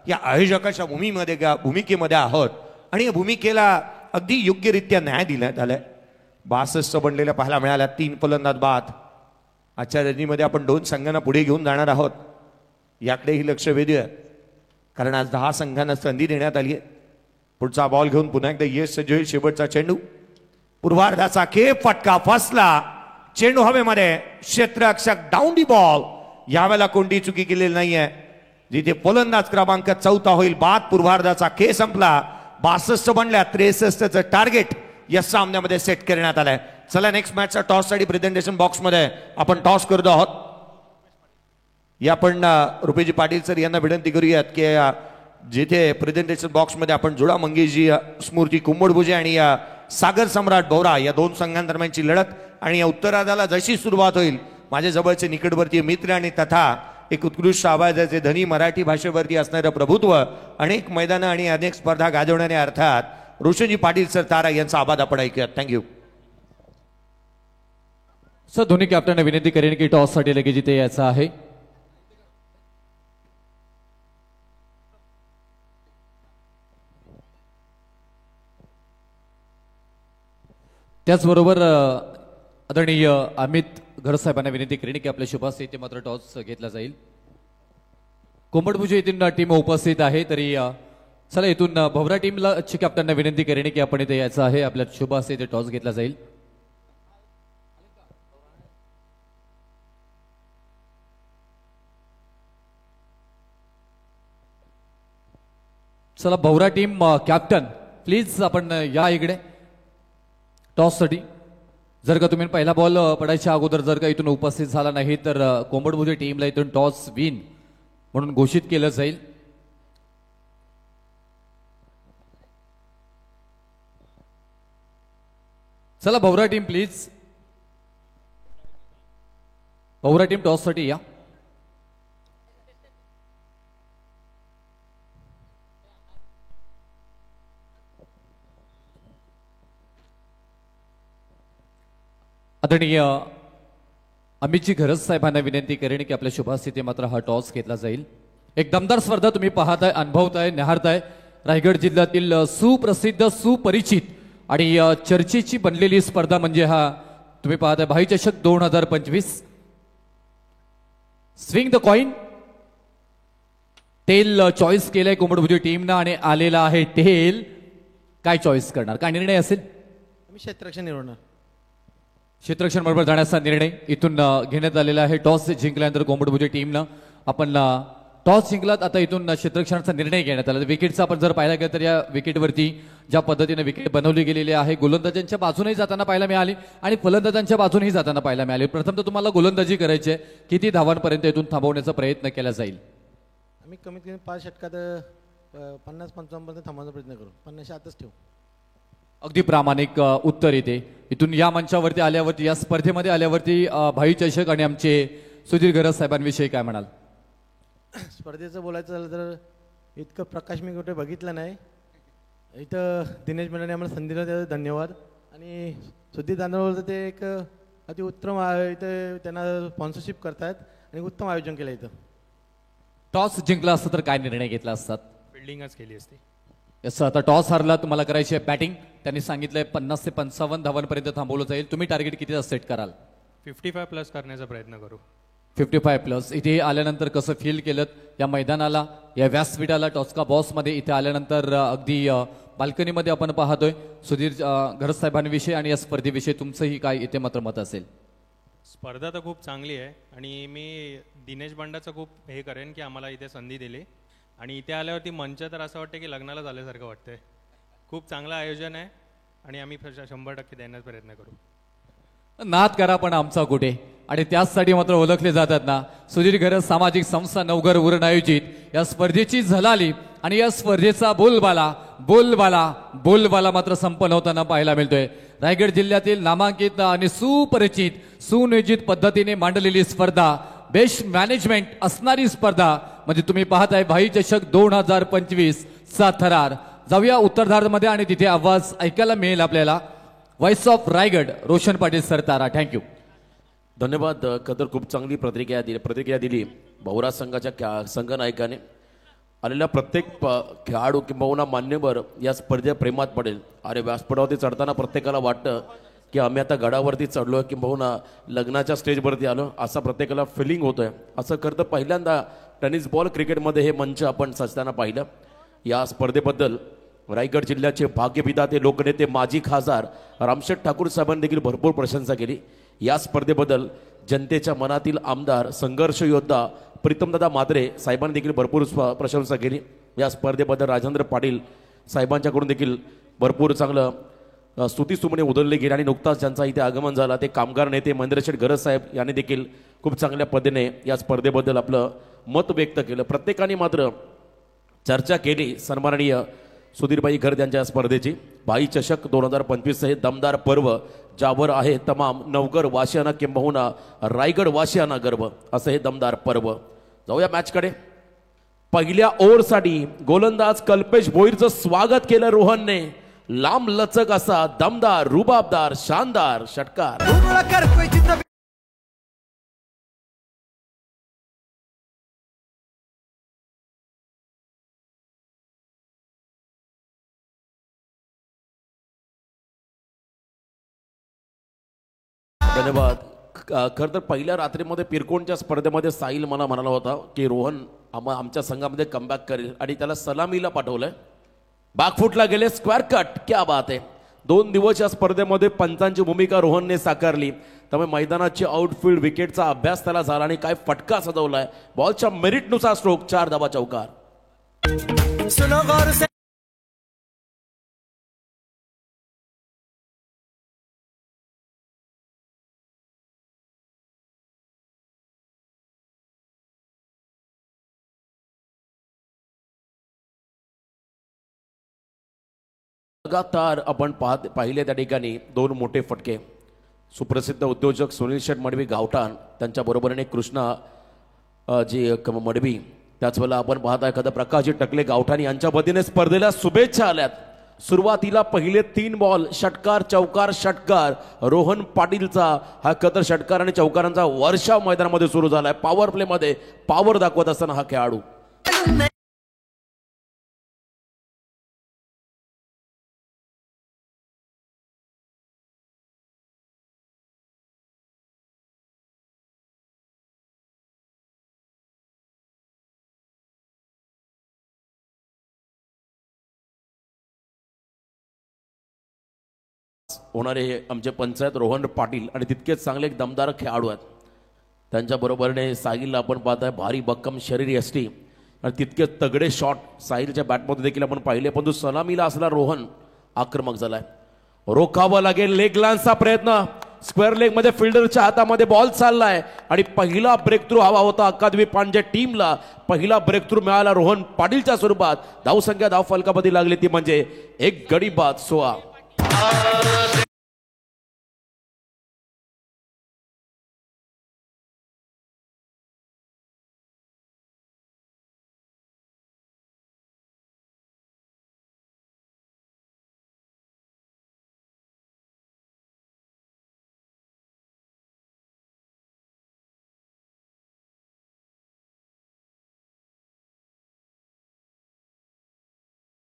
या आयोजकाच्या भूमिकेमध्ये आहोत आणि या भूमिकेला अगदी योग्यरित्या न्याय दिण्यात आलाय. 62 बनलेल्या पाहायला मिळाल्या. 3 फलंदाज बाद. आजच्या रजनीमध्ये आपण 2 संघांना पुढे घेऊन जाणार आहोत. याकडेही लक्ष वेधूया कारण आज 10 संघांना संधी देण्यात आली आहे. पुढचा बॉल घेऊन पुन्हा एकदा यश सज्ज होईल. शेवटचा चेंडू पूर्वार्धाचा खेप, फटका फसला. चेंडू हवेमध्ये. क्षेत्ररक्षक डाऊन दी बॉल. यावेळेला कोणती चुकी केलेली नाहीये. जिथे फलंदाज क्रमांक 4 होईल बाद. पूर्वार्धाचा खेळ संपला. 62 बनल्या. 63चं टार्गेट या सामन्यामध्ये सेट करण्यात आलंय. चला नेक्स्ट मॅचचा टॉस साठी प्रेझेंटेशन बॉक्स मध्ये आपण टॉस करतो आहोत. या आपण रुपेजी पाटील सर यांना विनंती करूयात की जिथे प्रेझेंटेशन बॉक्स मध्ये आपण जुळा मंगेशजी, स्मृती कुंबडभुजे आणि सागर सम्राट भोरा या 2 संघांदरम्यानची लढत आणि या उत्तरार्धाला जशी सुरुवात होईल माझे जवळचे निकटवर्तीय मित्र आणि तथा एक उत्कृष्ट आवाजाचे धनी मराठी भाषेवरती असणारं प्रभुत्व, अनेक मैदानं आणि अनेक स्पर्धा गाजवणारे अर्थात रोशनजी पाटील सर तारा यांचा आवाज आपण ऐकूयात. थँक्यू. सर दोन्ही कॅप्टनना विनंती करेन की टॉससाठी लगेच इथे यायचं आहे. त्याचबरोबर आदरणीय अमित घरसाहेबांना विनंती करेन की आपल्या शुभास्ते इथे मात्र टॉस घेतला जाईल. कोंबडभुजे येथून टीम उपस्थित आहे. तरी चला इथून भवरा टीमला कॅप्टनना विनंती करेन की आपण इथे यायचं आहे. आपल्या शुभास्ते इथे टॉस घेतला जाईल. चला भवरा टीम कॅप्टन प्लीज आपण या इकडे टॉससाठी. जर का तुम्ही पहिला बॉल पडायच्या अगोदर जर का इथून उपस्थित झाला नाही तर कोंबडभुजे टीमला इथून टॉस विन म्हणून घोषित केलं जाईल. चला भवरा टीम प्लीज. भवरा टीम टॉससाठी या. आदरणीय अमितजी घरज साहेबांना विनंती करेन की आपल्या शुभास्थिती मात्र हा टॉस घेतला जाईल. एक दमदार स्पर्धा तुम्ही पाहताय, अनुभवताय, निहारताय. रायगड जिल्ह्यातील सुप्रसिद्ध सुपरिचित आणि चर्चेची बनलेली स्पर्धा म्हणजे हा तुम्ही पाहताय भाई चषक 2025. Swing the coin. Tail choice केलंय कोंबडभुजे टीमनं आणि आलेला आहे टेल. काय चॉईस करणार, काय निर्णय असेल? आम्ही क्षेत्ररक्षण निवडणार. क्षेत्ररक्षण बरोबर जाण्याचा निर्णय इथून घेण्यात आलेला आहे. टॉस जिंकल्यानंतर कोंबडभुजे टीमनं आपण टॉस जिंकलात. आता इथून क्षेत्ररक्षणाचा निर्णय घेण्यात आला. विकेटचा आपण जर पाहायला गेलं तर या विकेटवरती ज्या पद्धतीने विकेट बनवली गेलेली आहे गोलंदाजांच्या बाजूनही जाताना पाहायला मिळाली आणि फलंदाजांच्या बाजूनही जाताना पाहायला मिळाली. प्रथम तर तुम्हाला गोलंदाजी करायची आहे. किती धावांपर्यंत इथून थांबवण्याचा प्रयत्न केला जाईल? आम्ही कमीत कमी 5 षटकात 50-55 पर्यंत थांबवण्याचा प्रयत्न करू. 50च्या आतच ठेवू. अगदी प्रामाणिक उत्तर येते. इथून या मंचावरती आल्यावरती या स्पर्धेमध्ये आल्यावरती भाई चषक आणि आमचे सुधीर घरज साहेबांविषयी काय म्हणाल? स्पर्धेचं बोलायचं झालं तर इतकं प्रकाश मी कुठे बघितलं नाही. इथं दिनेश मंडळाने आम्हाला संधी दिली त्याचा धन्यवाद. आणि सुधीर दानवलं ते एक अति उत्तम इथं त्यांना स्पॉन्सरशिप करतायत आणि उत्तम आयोजन केलं इथं. टॉस जिंकला असतं तर काय निर्णय घेतला असतात? फिल्डिंगच केली असती. असं आता टॉस हारला, तुम्हाला करायची आहे बॅटिंग. त्यांनी सांगितलंय 50 ते 55 धावांपर्यंत थांबवलं जाईल. तुम्ही टार्गेट किती सेट कराल? 55 प्लस करण्याचा प्रयत्न करू. 55 प्लस. इथे आल्यानंतर कसं फील केलं या मैदानाला, या व्यासपीठाला, टॉस्का बॉसमध्ये इथे आल्यानंतर अगदी बाल्कनीमध्ये आपण पाहतोय सुधीर घरज साहेबांविषयी आणि या स्पर्धेविषयी तुमचंही काय इथे मात्र मत असेल? स्पर्धा तर खूप चांगली आहे आणि मी दिनेश बंडाचं खूप हे करेन की आम्हाला इथे संधी दिली आणि इथे आल्यावरती मंच तर असं वाटतं की लग्नाला झाल्यासारखं वाटतंय. खूप चांगलं आयोजन आहे आणि आम्ही 100% देण्याचा प्रयत्न करू. नाद करा पण आमचा कुठे, आणि त्याचसाठी मात्र ओळखले जातात ना सुधीर घरज सामाजिक संस्था नवघर उरण आयोजित या स्पर्धेची झलाली आणि या स्पर्धेचा बोलबाला बोलबाला बोलबाला मात्र संपन्न होताना पाहायला मिळतोय. रायगड जिल्ह्यातील नामांकित आणि सुपरिचित सुनियोजित पद्धतीने मांडलेली स्पर्धा, बेस्ट मॅनेजमेंट असणारी स्पर्धा म्हणजे तुम्ही पाहताय भाई चषक 2025 चा थरार. जाऊया उत्तरार्धामध्ये आणि तिथे आवाज ऐकायला मिळेल आपल्याला. व्हॉइस ऑफ रायगड रोशन पाटील सरतारा. थँक्यू. धन्यवाद. कदर खूप चांगली प्रतिक्रिया दिली भवरा संघाच्या संघनायकाने. आलेल्या प्रत्येक खेळाडू किंबहुना मान्यवर या स्पर्धेत प्रेमात पडेल. अरे व्यासपीठावरती चढताना प्रत्येकाला वाटतं की आम्ही आता गडावरती चढलो किंबहुना लग्नाच्या स्टेजवरती आलो असा प्रत्येकाला फिलिंग होतोय. असं करतं पहिल्यांदा टेनिस बॉल क्रिकेटमध्ये हे मंच आपण सजताना पाहिलं. या स्पर्धेबद्दल रायगड जिल्ह्याचे भाग्यविधाते लोकनेते माजी खासदार रामशेठ ठाकूर साहेबांनी देखील भरपूर प्रशंसा केली. या स्पर्धेबद्दल जनतेच्या मनातील आमदार संघर्ष योद्धा प्रीतमदादा मात्रे साहेबांनी देखील भरपूर प्रशंसा केली. या स्पर्धेबद्दल राजेंद्र पाटील साहेबांच्याकडून देखील भरपूर चांगलं स्तुतीसुमने उधळले गेले आणि नुकताच ज्यांचा इथे आगमन झाला ते कामगार नेते महेंद्रशेठ घरज साहेब यांनी देखील खूप चांगल्या पद्धतीने या स्पर्धेबद्दल आपलं मत व्यक्त केलं. प्रत्येकाने मात्र चर्चा केली सन्माननीय सुधीरभाई घरज यांच्या स्पर्धेची. भाई चषक 2025 हे दमदार पर्व ज्यावर आहे तमाम नवघर वासियांना किंबहुना रायगड वासियांना गर्व असं हे दमदार पर्व. जाऊया मॅचकडे. पहिल्या ओव्हरसाठी गोलंदाज कल्पेश भोईरचं स्वागत केलं रोहनने. लांब लचक असा दमदार रुबाबदार शानदार षटकार. धन्यवाद. खरं तर पहिल्या रात्रीमध्ये पिरकोणच्या स्पर्धेमध्ये साहिल मला म्हणाला होता की रोहन आमच्या संघामध्ये कमबॅक करेल आणि त्याला सलामीला पाठवलंय. बॅकफुटला गेले, स्क्वेअर कट, क्या बात आहे. 2 दिवस या स्पर्धेमध्ये पंचांची भूमिका रोहनने साकारली. त्यामुळे मैदानाची आउटफील्ड विकेटचा अभ्यास त्याला झाला आणि काय फटका सजवलाय. बॉलच्या मेरिटनुसार स्ट्रोक, 4 धाबा चौकार. लगातार आपण पाहिले त्या ठिकाणी 2 मोठे फटके. सुप्रसिद्ध उद्योजक सुनील शेठ मडवी गावठाण, त्यांच्या बरोबरीने कृष्णा मडवी, त्याच वेळेला आपण पाहता एखादा प्रकाशजी टकले गावठाण यांच्या वतीने स्पर्धेला शुभेच्छा आल्यात. सुरुवातीला पहिले 3 बॉल षटकार चौकार षटकार. रोहन पाटीलचा हा कतर षटकार आणि चौकारांचा वर्षाव मैदानामध्ये सुरू झालाय. पॉवर प्ले मध्ये पॉवर दाखवत असताना हा खेळाडू. होणारे हे आमचे पंचायत रोहन पाटील आणि तितकेच चांगले एक दमदार खेळाडू आहेत. त्यांच्या बरोबरीने साहिलला आपण पाहताय भारी भक्कम शरीर यष्टी आणि तितकेच तगडे शॉट साहिलच्या बॅटमध्ये देखील आपण पाहिले. परंतु सलामीला असला रोहन आक्रमक झालाय. रोखावं लागेल. लेग लान्सचा प्रयत्न, स्क्वेअर लेग मध्ये फिल्डरच्या हातामध्ये बॉल चाललाय आणि पहिला ब्रेक थ्रू हवा होता अकादमी पांडे टीमला. पहिला ब्रेक थ्रू मिळाला रोहन पाटीलच्या स्वरूपात. धावसंख्या धाव फलकामध्ये लागली ती म्हणजे एक गडी बाद 16.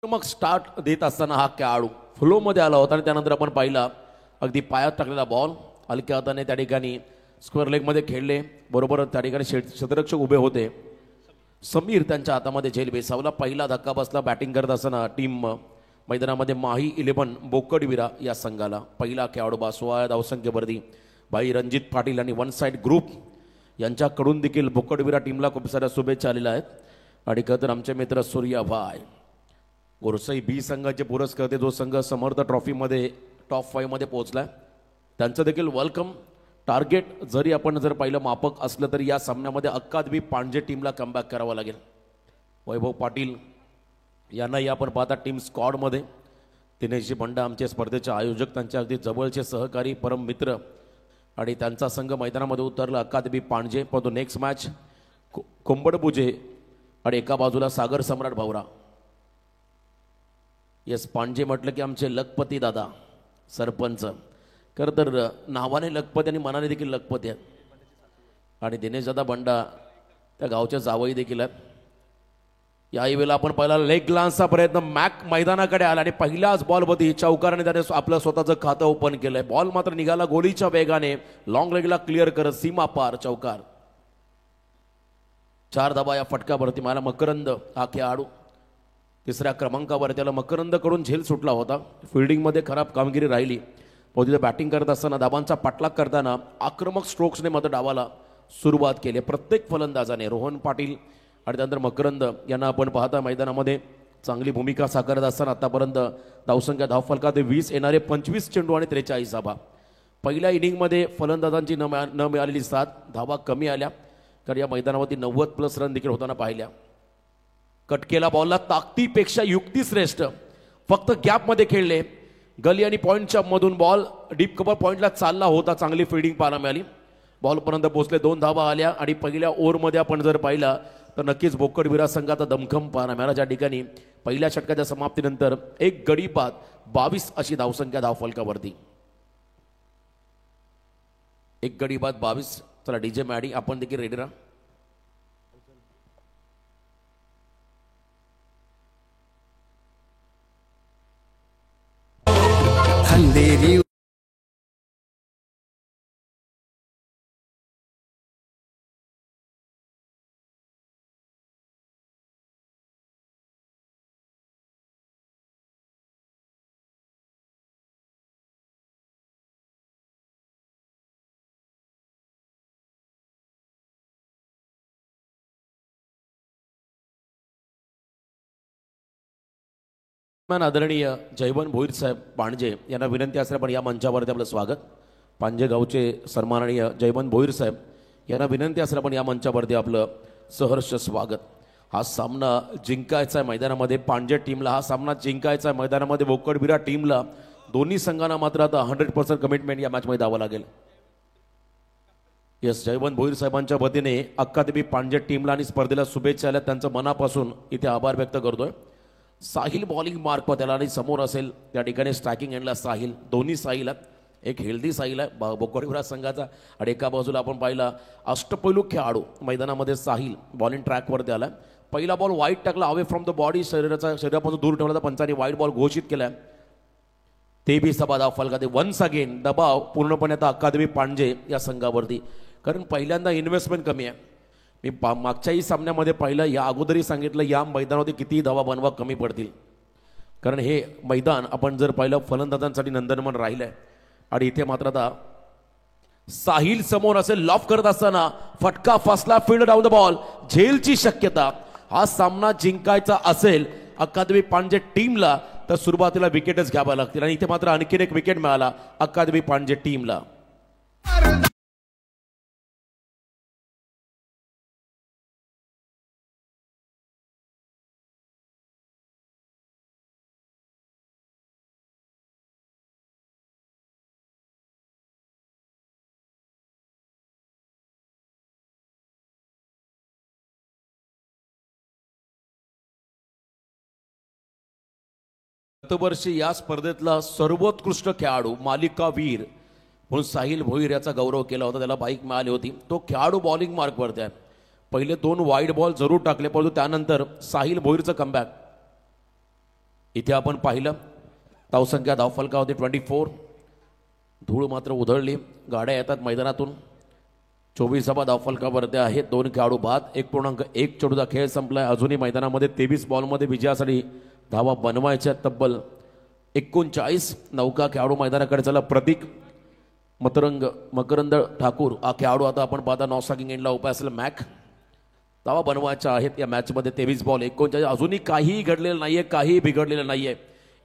मग स्टार्ट देत असताना हा खेळाडू फ्लो मध्ये आला होता आणि त्यानंतर आपण पाहिला अगदी पायात टाकलेला बॉल हलक्या हाताने त्या ठिकाणी स्क्वेअर लेग मध्ये खेळले. बरोबर त्या ठिकाणी क्षेत्ररक्षक उभे होते. समीर त्यांच्या हातामध्ये झेल बेसावला. पहिला धक्का बसला बॅटिंग करत असताना टीम मैदानामध्ये माही 11 बोकडविरा या संघाला. पहिला खेळाडू 16 धावसंख्येवरती भाई रणजित पाटील आणि वन साइड ग्रुप यांच्याकडून देखील बोकडविरा टीमला खूप साऱ्या शुभेच्छा आलेल्या आहेत. आणि खरं आमचे मित्र सूर्याभाई गोरसाई बी संघाचे पुरस्कर्ते, जो संघ समर्थ ट्रॉफीमध्ये टॉप 5 मध्ये पोहोचलाय, त्यांचं देखील वेलकम. टार्गेट जरी आपण पाहिलं मापक असलं तरी या सामन्यामध्ये अकादमी पांडे टीमला कमबॅक करावा लागेल. वैभव पाटील यांनाही आपण पाहता टीम स्क्वॉडमध्ये. दिनेशजी भंडा आमचे स्पर्धेचे आयोजक, त्यांचे अगदी जवळचे सहकारी परम मित्र आणि त्यांचा संघ मैदानामध्ये उतरला अकादमी पांडे. परंतु नेक्स्ट मॅच कोंबडपुजे आणि एका बाजूला सागर सम्राट भावरा. येस, पांडे म्हटलं की आमचे लखपती दादा सरपंच. खरं तर नावाने लखपती आणि मनाने देखील लखपती आहेत. आणि दिनेश दादा भंडा त्या गावच्या जावई देखील आहेत. याही वेळेला आपण पहिला लेग लान्सचा प्रयत्न, मॅक मैदानाकडे आला आणि पहिल्याच बॉलमध्ये चौकाराने त्याने आपलं स्वतःचं खातं ओपन केलंय. बॉल मात्र निघाला गोलीच्या वेगाने, लॉंग लेगला क्लिअर करत सीमा पार चौकार. 4 धाबा या फटक्यावरती मला मकरंद हा खेळाडू 3ऱ्या क्रमांकावर. त्याला मकरंद कडून झेल सुटला होता. फिल्डिंगमध्ये खराब कामगिरी राहिली. तिथे बॅटिंग करत असताना धाबांचा पाठलाग करताना आक्रमक स्ट्रोक्सने मात्र डावाला सुरुवात केली. प्रत्येक फलंदाजाने रोहन पाटील आणि त्यानंतर मकरंद यांना आपण पाहता मैदानामध्ये चांगली भूमिका साकारत असताना आतापर्यंत धावसंख्या धावफलकात 20 येणारे 25 चेंडू आणि 43 धाबा. पहिल्या इनिंगमध्ये फलंदाजांची न मिळालेली 7 धाबा कमी आल्या, कारण या मैदानावरती 90+ रन देखील होताना पाहिल्या. कट केला बॉलला, ताकदीपेक्षा युक्ती श्रेष्ठ. फक्त गॅपमध्ये खेळले. गली आणि पॉईंटच्या मधून बॉल डीप कव्हर पॉईंटला चालला होता. चांगली फिल्डिंग पाहायला मिळाली. बॉलपर्यंत पोहोचले. 2 धाबा आल्या आणि पहिल्या ओव्हरमध्ये आपण जर पाहिला तर नक्कीच बोकडविरा संघाचा दमखम पाहायला मिळाला, ज्या ठिकाणी पहिल्या षटकाच्या समाप्तीनंतर एक गडी बाद 22 अशी धावसंख्या धावफलकावरती. एक गडी बाद 22. चला डीजे मॅडी आपण देखील रेडी राहा. अंधेरी आदरणीय जयवंत भोईर साहेब पांडजे यांना विनंती असल्या पण या मंचावरती आपलं स्वागत. पांजे गावचे सन्माननीय जयवंत भोईर साहेब यांना विनंती असल्या पण या मंचावरती आपलं सहर्ष स्वागत. हा सामना जिंकायचा आहे मैदानामध्ये पांजे टीमला, हा सामना जिंकायचा आहे मैदानामध्ये बोकडबिरा टीमला. दोन्ही संघांना मात्र आता 100% कमिटमेंट या मॅचमध्ये द्यावं लागेल. यस, जयवंत भोईर साहेबांच्या वतीने अक्कादेवी पांजे टीमला आणि स्पर्धेला शुभेच्छा आल्या, त्यांचं मनापासून इथे आभार व्यक्त करतोय. साहिल बॉलिंग मार्क त्याला आणि समोर असेल त्या ठिकाणी स्ट्रायकिंग एंडला साहिल, दोन्ही साहिल आहेत. एक हेल्दी साहिल आहे बोकडबिरा संघाचा आणि एका बाजूला आपण पाहिला अष्टपैलू खेळाडू मैदानामध्ये साहिल बॉलिंग ट्रॅकवरती आला. पहिला बॉल वाईट टाकला, अवे फ्रॉम द बॉडी, शरीरापासून दूर ठेवला तर पंचांनी वाईट बॉल घोषित केलाय. ते बी सभा फलका ते वन्स अगेन दबाव पूर्णपणे आता अक्कादेवी पांजे या संघावरती, कारण पहिल्यांदा इन्व्हेस्टमेंट कमी आहे. मी मागच्याही सामन्यामध्ये पाहिलं, या अगोदरही सांगितलं या मैदानावरती किती धावा बनवा कमी पडतील, कारण हे मैदान आपण जर पाहिलं फलंदाजांसाठी नंदनवन राहिलं आहे. आणि इथे मात्र आता साहिल समोर असेल, लॉफ करत असताना फटका फसला, फील्ड डाऊन द बॉल, झेलची शक्यता. हा सामना जिंकायचा असेल अक्कादेवी पांजे टीमला तर सुरुवातीला विकेटच घ्याव्या लागतील आणि इथे मात्र आणखीन एक विकेट मिळाला अक्कादेवी पांजे टीमला. गतवर्षी या स्पर्धेतला सर्वोत्कृष्ट खेळाडू मालिकावीर म्हणून साहिल भोईर याचा गौरव केला होता, त्याला बाईक मिळाली होती. तो खेळाडू बॉलिंग मार्कवरती आहे. पहिले 2 वाईड बॉल जरूर टाकले, परंतु त्यानंतर साहिल भोईरचं कमबॅक इथे आपण पाहिलं. धावसंख्या धावफलका होती 24. धूळ मात्र उधळली, गाड्या येतात मैदानातून. 24 धावफलकावरती आहेत, 2 खेळाडू बाद. 1.1 चेंडूचा खेळ संपलाय. अजूनही मैदानामध्ये 23 बॉलमध्ये विजयासाठी धावा बनवायच्या तब्बल 39. नौका खेळाडू मैदानाकडे चला. प्रतीक मकरंद ठाकूर हा खेळाडू आता आपण पाहता नॉस्टॉकिंग एंडला उपाय असेल. मॅक धावा बनवायच्या आहेत या मॅचमध्ये. 23 बॉल 39. अजूनही काहीही घडलेलं नाहीये, काहीही बिघडलेलं नाहीये.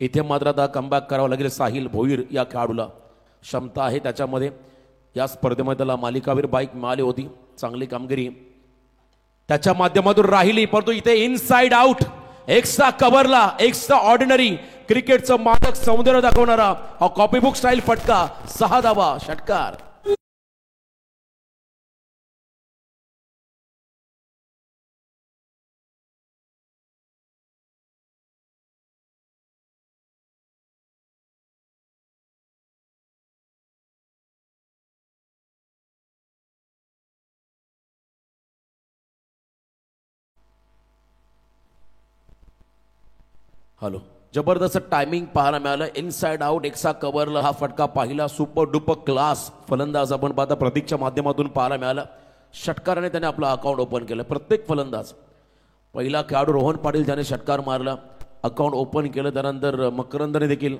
इथे मात्र आता कमबॅक करावं लागेल साहिल भोईर या खेळाडूला. क्षमता आहे त्याच्यामध्ये. या स्पर्धेमध्ये त्याला मालिकावीर बाईक मिळाली होती. चांगली कामगिरी त्याच्या माध्यमातून राहिली, परंतु इथे इनसाइड आउट, एक्स्ट्रा कव्हरला एक्स्ट्रा ऑर्डिनरी क्रिकेटचं मादक सौंदर्य दाखवणारा हा कॉपीबुक स्टाईल फटका. 6 धावा, षटकार. हॅलो, जबरदस्त टायमिंग पाहायला मिळालं. इनसाइड आउट एक्सा कव्हरला हा फटका पाहिला. सुपर डुपर क्लास फलंदाज आपण पाहता प्रतीकच्या माध्यमातून पाहायला मिळाला. षटकाराने त्याने आपलं अकाउंट ओपन केलं. प्रत्येक फलंदाज, पहिला खेळाडू रोहन पाटील ज्याने षटकार मारला, अकाउंट ओपन केलं. त्यानंतर मकरंदने देखील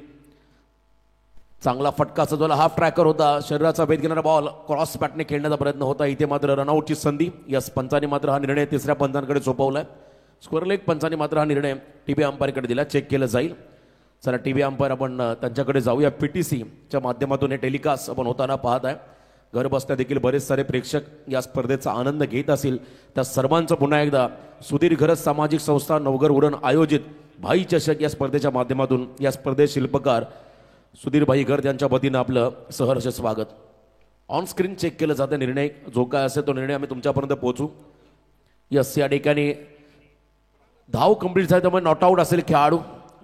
चांगला फटका सजवला. हाफ ट्रॅकर होता, शरीराचा भेद घेणारा बॉल क्रॉस पॅटने खेळण्याचा प्रयत्न होता. इथे मात्र रनआउटची संधी. यस, पंचांनी मात्र हा निर्णय तिसऱ्या पंचांकडे सोपवलाय. स्क्वेअर लेग पंचांनी मात्र हा निर्णय टीव्ही अंपायरकडे दिला, चेक केलं जाईल. चला टीव्ही अंपायर आपण त्यांच्याकडे जाऊया. PTCच्या माध्यमातून हे टेलिकास्ट आपण होताना पाहत आहे. घर बसल्या देखील बरेच सारे प्रेक्षक या स्पर्धेचा आनंद घेत असतील. त्या सर्वांचं पुन्हा एकदा सुधीर घरत सामाजिक संस्था नवघर उरण आयोजित भाई चषक या स्पर्धेच्या माध्यमातून या स्पर्धेत शिल्पकार सुधीर भाई घरत यांच्या वतीनं आपलं सहर्ष स्वागत. ऑन स्क्रीन चेक केलं जातं. निर्णय जो काय असेल तो निर्णय आम्ही तुमच्यापर्यंत पोहोचू. यस, या ठिकाणी धाव कंप्लीट झाली, त्यामुळे नॉट आऊट असेल खेळाडू.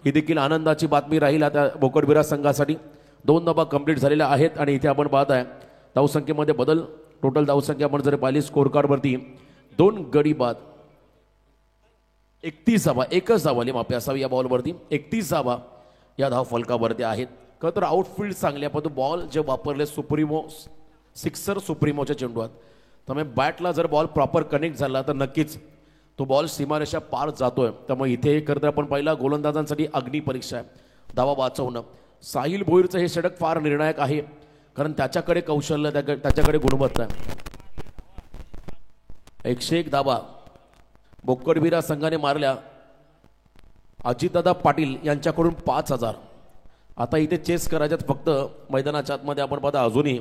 ही देखील आनंदाची बातमी राहील आता बोकडबिरा संघासाठी. 2 धावा कंप्लीट झालेल्या आहेत आणि इथे आपण पाहताय धावसंख्येमध्ये बदल. टोटल धावसंख्या आपण जर पाहिली स्कोर कार्डवरती 2 गडी बाद. 31 धावा, एकच धावाली माफी असावी या बॉलवरती. 31 धावा या धाव फलकावरती आहेत. खरं तर आउटफील्ड चांगली आहे, पण बॉल जे वापरले सुप्रीमो सिक्सर सुप्रीमोच्या चेंडूत, त्यामुळे बॅटला जर बॉल प्रॉपर कनेक्ट झाला तर नक्कीच तो बॉल सीमारेषा पार जातोय. त्यामुळे इथे खरं तर आपण पाहिला गोलंदाजांसाठी अग्नी परीक्षा आहे धावा वाचवणं. साहिल भोईरचं हे षटक फार निर्णायक आहे, कारण त्याच्याकडे कौशल्य, त्याच्याकडे गुणवत्ता आहे. 101 धावा बोकडबिरा संघाने मारल्या. अजितदादा पाटील यांच्याकडून 5,000. आता इथे चेस करायच्यात फक्त मैदानाच्या आतमध्ये आपण पाहता अजूनही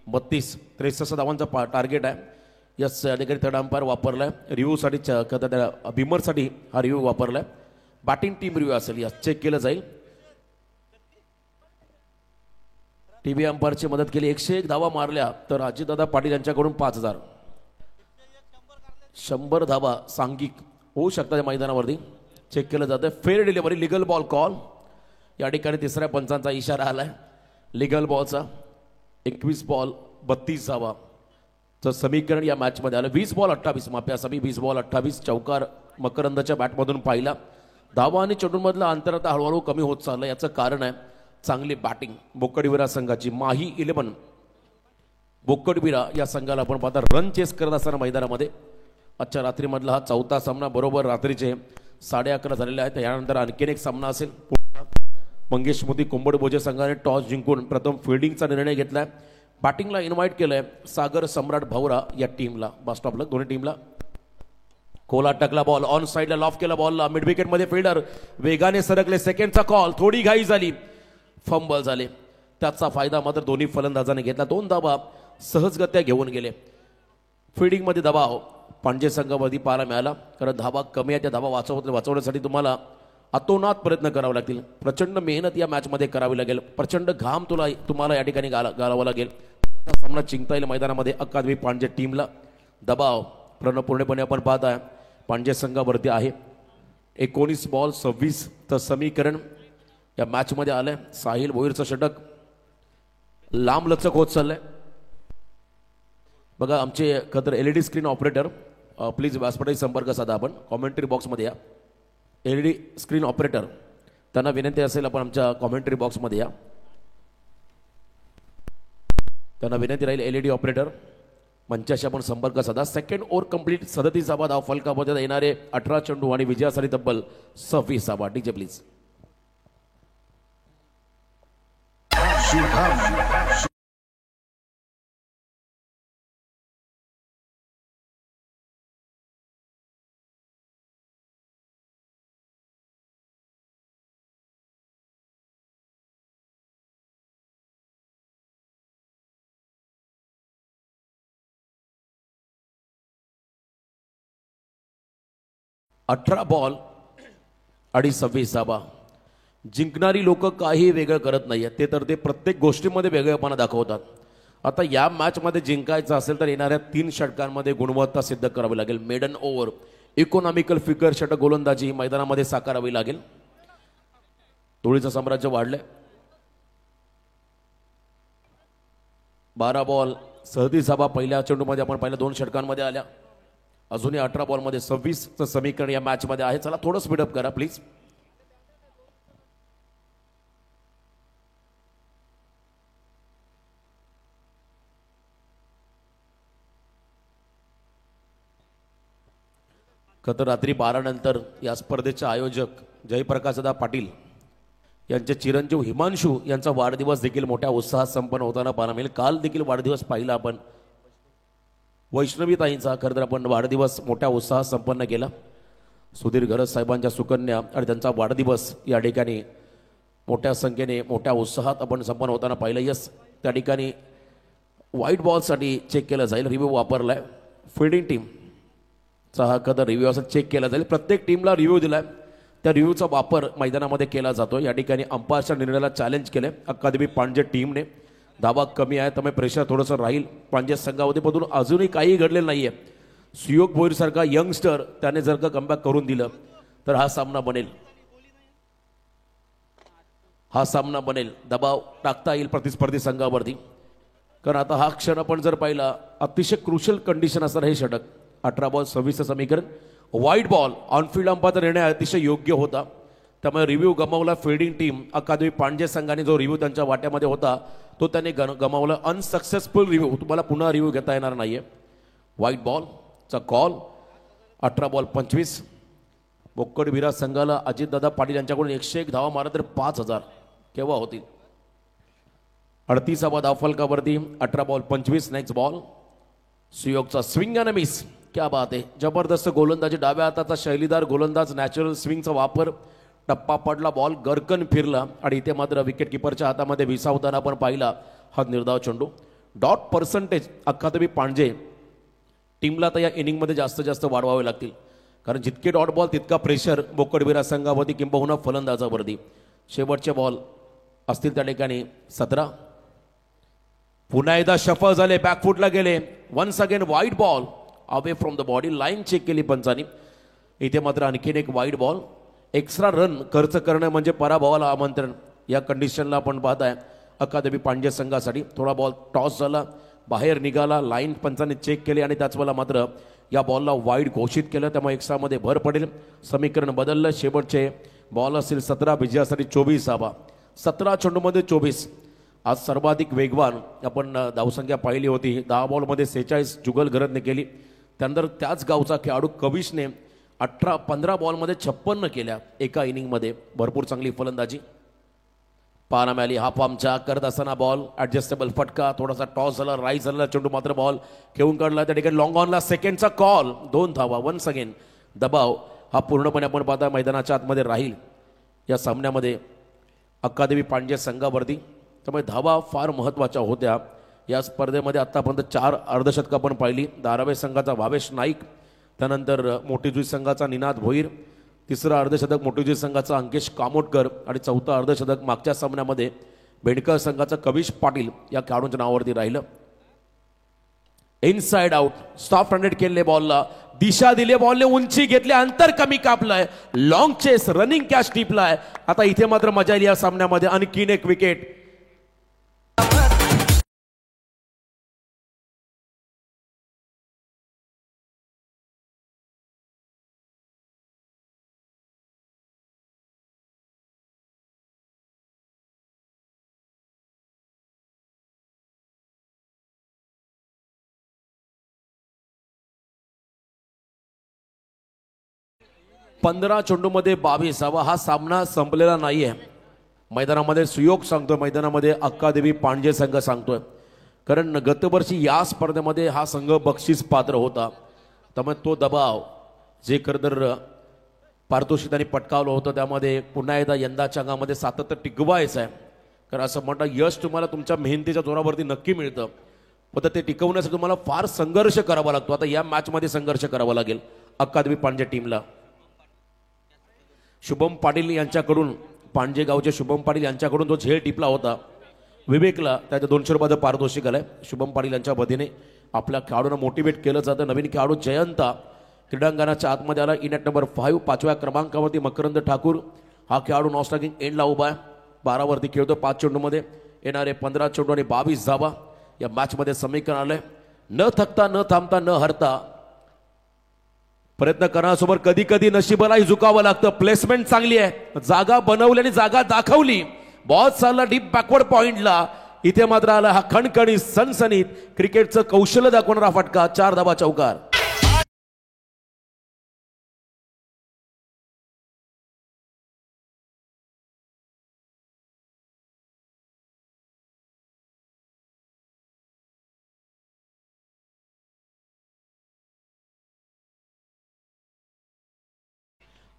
32-63 धावांचा टार्गेट आहे. यस या ठिकाणी थर्ड अंपायर वापरलाय रिव्ह्यूसाठी बिमरसाठी हा रिव्ह्यू वापरलाय. बॅटिंग टीम रिव्ह्यू असेल यस चेक केलं जाईल. टीव्ही अंपायरची मदत केली 101 धावा मारल्या तर अजितदादा पाटील यांच्याकडून 5,000. 100 धावा सांघिक होऊ शकतात या मैदानावरती. चेक केलं जातं fair delivery legal ball call. या ठिकाणी तिसऱ्या पंचांचा इशारा आलाय लिगल बॉलचा. 21 बॉल 32 धावा चं समीकरण या मॅचमध्ये आलं. 20 बॉल 28 माप्या समी 20 बॉल 28 चौकार मकरंदच्या बॅटमधून पाहिला. धावा आणि चेंडूमधलं अंतर आता हळूहळू कमी होत चाललं. याचं कारण आहे चांगली बॅटिंग बोक्कडविरा संघाची. माही 11 बोक्कडविरा या संघाला आपण पाहता रन चेस करत असताना मैदानामध्ये. आजच्या रात्रीमधला हा चौथा सामना बरोबर रात्रीचे 11:30 झालेले आहेत. यानंतर आणखीन एक सामना असेल पुढचा. मंगेश मोदी कुंभडबोजे संघाने टॉस जिंकून प्रथम फिल्डिंगचा निर्णय घेतलाय. बॅटिंगला इन्व्हाइट केलंय सागर सम्राट भावरा या टीमला. बास्टॉपला दोन्ही टीमला. कोला टकला बॉल ऑन साईडला लॉफ केला बॉलला मिड विकेट मध्ये फिल्डर वेगाने सरकले. सेकंडचा कॉल थोडी घाई झाली फंबल झाले. त्याचा फायदा मात्र दोन्ही फलंदाजाने घेतला. 2 धावा सहजगत्या घेऊन गेले. फिल्डिंगमध्ये दबाव पांडे संघामध्ये पाहायला मिळाला. कारण धावा कमी आहे त्या धावा वाचवण्यासाठी तुम्हाला अतोनात प्रयत्न करावे लागतील. प्रचंड मेहनत या मॅचमध्ये करावी लागेल. प्रचंड घाम तुम्हाला या ठिकाणी घालावा लागेल. सामना जिंकता येईल मैदानामध्ये अकादमी पांडे टीमला. दबाव पूर्णपणे आपण पाहताय पांडे संघावरती आहे. 19 बॉल 26 चं समीकरण या मॅचमध्ये आलंय. साहिल भोईरचं षटक लांब लचक होत चाललंय. बघा आमचे खतर LED स्क्रीन ऑपरेटर प्लीज व्यासपीठाशी संपर्क साधा. आपण कॉमेंट्री बॉक्समध्ये या. LED स्क्रीन ऑपरेटर त्यांना विनंती असेल आपण आमच्या कॉमेंट्री बॉक्समध्ये या. त्यांना विनंती राहील LED ऑपरेटर मंचाशी आपण संपर्क साधा. सेकंड ओव्हर कंप्लीट 37 धाव फलकामध्ये येणारे 18 चेंडू आणि विजयासाठी तब्बल 26 धावा. DJ please. अठरा बॉल आणि 26 धावा. जिंकणारी लोक काही वेगळं करत नाहीये. ते तर ते प्रत्येक गोष्टीमध्ये वेगळेपणा दाखवतात. आता या मॅचमध्ये जिंकायचं असेल तर येणाऱ्या 3 षटकांमध्ये गुणवत्ता सिद्ध करावी लागेल. मेडन ओव्हर इकॉनॉमिकल फिगर षटक गोलंदाजी मैदानामध्ये साकारावी लागेल. धुळीचं साम्राज्य वाढलंय. 12 बॉल 37 धावा पहिल्या चेंडूमध्ये आपण पहिल्या 2 षटकांमध्ये आल्या. अजूनही 18 बॉलमध्ये 26चं समीकरण या मॅचमध्ये आहे. चला थोडं स्पीडअप करा प्लीज. खतर रात्री 12 नंतर या स्पर्धेचे आयोजक जयप्रकाशदा पाटील यांचे चिरंजीव हिमांशू यांचा वाढदिवस देखील मोठ्या उत्साहात संपन्न होताना पाहायला मिळेल. काल देखील वाढदिवस पाहिला आपण वैष्णवीताईंचा. खरं तर आपण वाढदिवस मोठ्या उत्साहात संपन्न केला. सुधीर घरत साहेबांच्या सुकन्या आणि त्यांचा वाढदिवस या ठिकाणी मोठ्या संख्येने मोठ्या उत्साहात आपण संपन्न होताना पाहिलं. यस त्या ठिकाणी व्हाईट बॉलसाठी चेक केलं जाईल. रिव्ह्यू वापरलाय फिल्डिंग टीमचा हा कदर रिव्ह्यू असं चेक केला जाईल. प्रत्येक टीमला रिव्ह्यू दिलाय. त्या रिव्ह्यूचा वापर मैदानामध्ये केला जातो. या ठिकाणी अंपायरच्या निर्णयाला चॅलेंज केले अकादमी पांडे टीमने. धावा कमी आहे त्यामुळे प्रेशर थोडंसं राहील पांडे संघामध्ये. पण अजूनही काही घडलेलं नाहीये. सुयोग भोईर सारखा यंगस्टर त्याने जर का कमबॅक करून दिलं तर हा सामना बनेल. दबाव टाकता येईल प्रतिस्पर्धी संघावरती. कारण आता हा क्षण आपण जर पाहिला अतिशय क्रुशल कंडिशन असणार हे षटक. 18 बॉल 26चं समीकरण. व्हाईट बॉल ऑनफिल्ड अंपायरचा निर्णय अतिशय योग्य होता. त्यामुळे रिव्ह्यू गमावला फिल्डिंग टीम अकादमी पांडे संघाने. जो रिव्ह्यू त्यांच्या वाट्यामध्ये होता तो त्याने गमावला. Unsuccessful review. तुम्हाला पुन्हा रिव्ह्यू घेता येणार नाहीये. व्हाईट बॉलचा कॉल. 18 बॉल 25. बोक्कडविरा संघाला अजितदादा पाटील यांच्याकडून 101 धावा मारा तर 5,000 केव्हा होतील. 38वा धाव फलकावरती. 18 बॉल 25. नेक्स्ट बॉल सुयोगचा स्विंग अँड मिस. क्या बात आहे. जबरदस्त गोलंदाजी. डाव्या हाताचा शैलीदार गोलंदाज. नॅचरल स्विंगचा वापर. टप्पा पडला, बॉल गरकन फिरला आणि इथे मात्र विकेट किपरच्या हातामध्ये विसावताना आपण पाहिला हा निर्धाव चेंडू. डॉट पर्सेंटेज अकादमी पांडजे टीमला तर या इनिंगमध्ये जास्तीत जास्त वाढवावे लागतील, कारण जितके डॉट बॉल तितका प्रेशर बोकडबिरा संघावरती किंबहुना फलंदाजावरती. शेवटचे बॉल असतील त्या ठिकाणी 17. पुन्हा एकदा शफल झाले, बॅकफुटला गेले. Once again wide ball away from the body. Line check केली पंचानी. इथे मात्र आणखीन एक वाईड बॉल. एक्स्ट्रा रन खर्च करणं म्हणजे पराभवाला आमंत्रण या कंडिशनला आपण पाहताय अकादमी पांडजे संघासाठी. थोडा बॉल टॉस झाला, बाहेर निघाला, लाईन पंचाने चेक केली आणि त्याच वेळेला मात्र या बॉलला वाईड घोषित केलं, त्यामुळे एक्स्ट्रामध्ये भर पडेल. समीकरण बदललं. शेवटचे बॉल असतील 17, विजयासाठी 24 धावा. 17 चेंडूमध्ये 24. आज सर्वाधिक वेगवान आपण धावसंख्या पाहिली होती. 10 बॉलमध्ये 46 जुगल गरजने केली. त्यानंतर त्याच गावचा खेळाडू कविशने 15 बॉलमध्ये 56 केल्या एका इनिंगमध्ये. भरपूर चांगली फलंदाजी पाहायला मिळाली. हा फॉर्मच्या करत असताना बॉल ॲडजस्टेबल फटका, थोडासा टॉस झाला, राईज झाला, चेंडू मात्र बॉल खेळून काढला. त्या ठिकाणी लॉंग ऑनला सेकंडचा कॉल, 2 धावा. वन्स अगेन दबाव हा पूर्णपणे आपण पाहता मैदानाच्या आतमध्ये राहील या सामन्यामध्ये अकादमी पांडजे संघावरती. त्यामुळे धावा फार महत्त्वाच्या होत्या या स्पर्धेमध्ये. आत्तापर्यंत 4 अर्धशतकं आपण पाहिली. धारावे संघाचा भावेश नाईक, त्यानंतर मोठीजुई संघाचा निनाद भोईर, तिसरं अर्धशतक मोठीजुई संघाचा अंकेश कामोटकर आणि चौथं अर्धशतक मागच्या सामन्यामध्ये बेडकर संघाचा कविश पाटील या खेळाडूंच्या नावावरती राहिलं. इनसाइड आउट, सॉफ्ट हँडेड केले, बॉलला दिशा दिली, बॉलने उंची घेतली, अंतर कमी कापलंय, लॉंग चेस, रनिंग कॅच टिपलाय. आता इथे मात्र मजा येईल या सामन्यामध्ये. आणखीन एक विकेट. पंधरा चेंडूमध्ये 22 धावा. हा सामना संपलेला नाहीये. मैदानामध्ये सुयोग सांगतोय, मैदानामध्ये अकादमी पांडजे संघ सांगतोय, कारण गतवर्षी या स्पर्धेमध्ये हा संघ बक्षीस पात्र होता. त्यामुळे तो दबाव जे खरं तर पारितोषिक त्यांनी पटकावलं होतं त्यामध्ये पुन्हा एकदा यंदाच्या अंगामध्ये सातत्य टिकवायचं आहे. कारण असं म्हणतात यश तुम्हाला तुमच्या मेहनतीच्या जोरावरती नक्की मिळतं, पण ते टिकवण्यासाठी तुम्हाला फार संघर्ष करावा लागतो. आता या मॅचमध्ये संघर्ष करावा लागेल अकादमी पांडजे टीमला. शुभम पाटील यांच्याकडून, पांडजे गावचे शुभम पाटील यांच्याकडून जो झेल टिपला होता विवेकला, त्याच्या 200 रुपयाचं पारितोषिक आलंय. शुभम पाटील यांच्या वतीने आपल्या खेळाडूंना मोटिवेट केलं जातं. नवीन खेळाडू जयंता क्रीडांगणाच्या आतमध्ये आला. इन ॲट नंबर 5 5व्या क्रमांकावरती मकरंद ठाकूर. हा खेळाडू नॉस्टॅगिंग एंडला उभा आहे. 12 वरती खेळतो. 5 चेंडूमध्ये येणारे 15 चेंडू आणि 22 धावा या मॅचमध्ये समीकरण आलंय. न थकता, न थांबता, न हरता प्रयत्न करण्यासोबत कधी कधी नशिबालाही झुकावं लागतं. प्लेसमेंट चांगली आहे, जागा बनवली आणि जागा दाखवली. बॉल चालला डीप बॅकवर्ड पॉइंटला. इथे मात्र आला हा खणखणीत सनसनीत क्रिकेटचं कौशल्य दाखवणारा फटका. 4 धावा चौकार.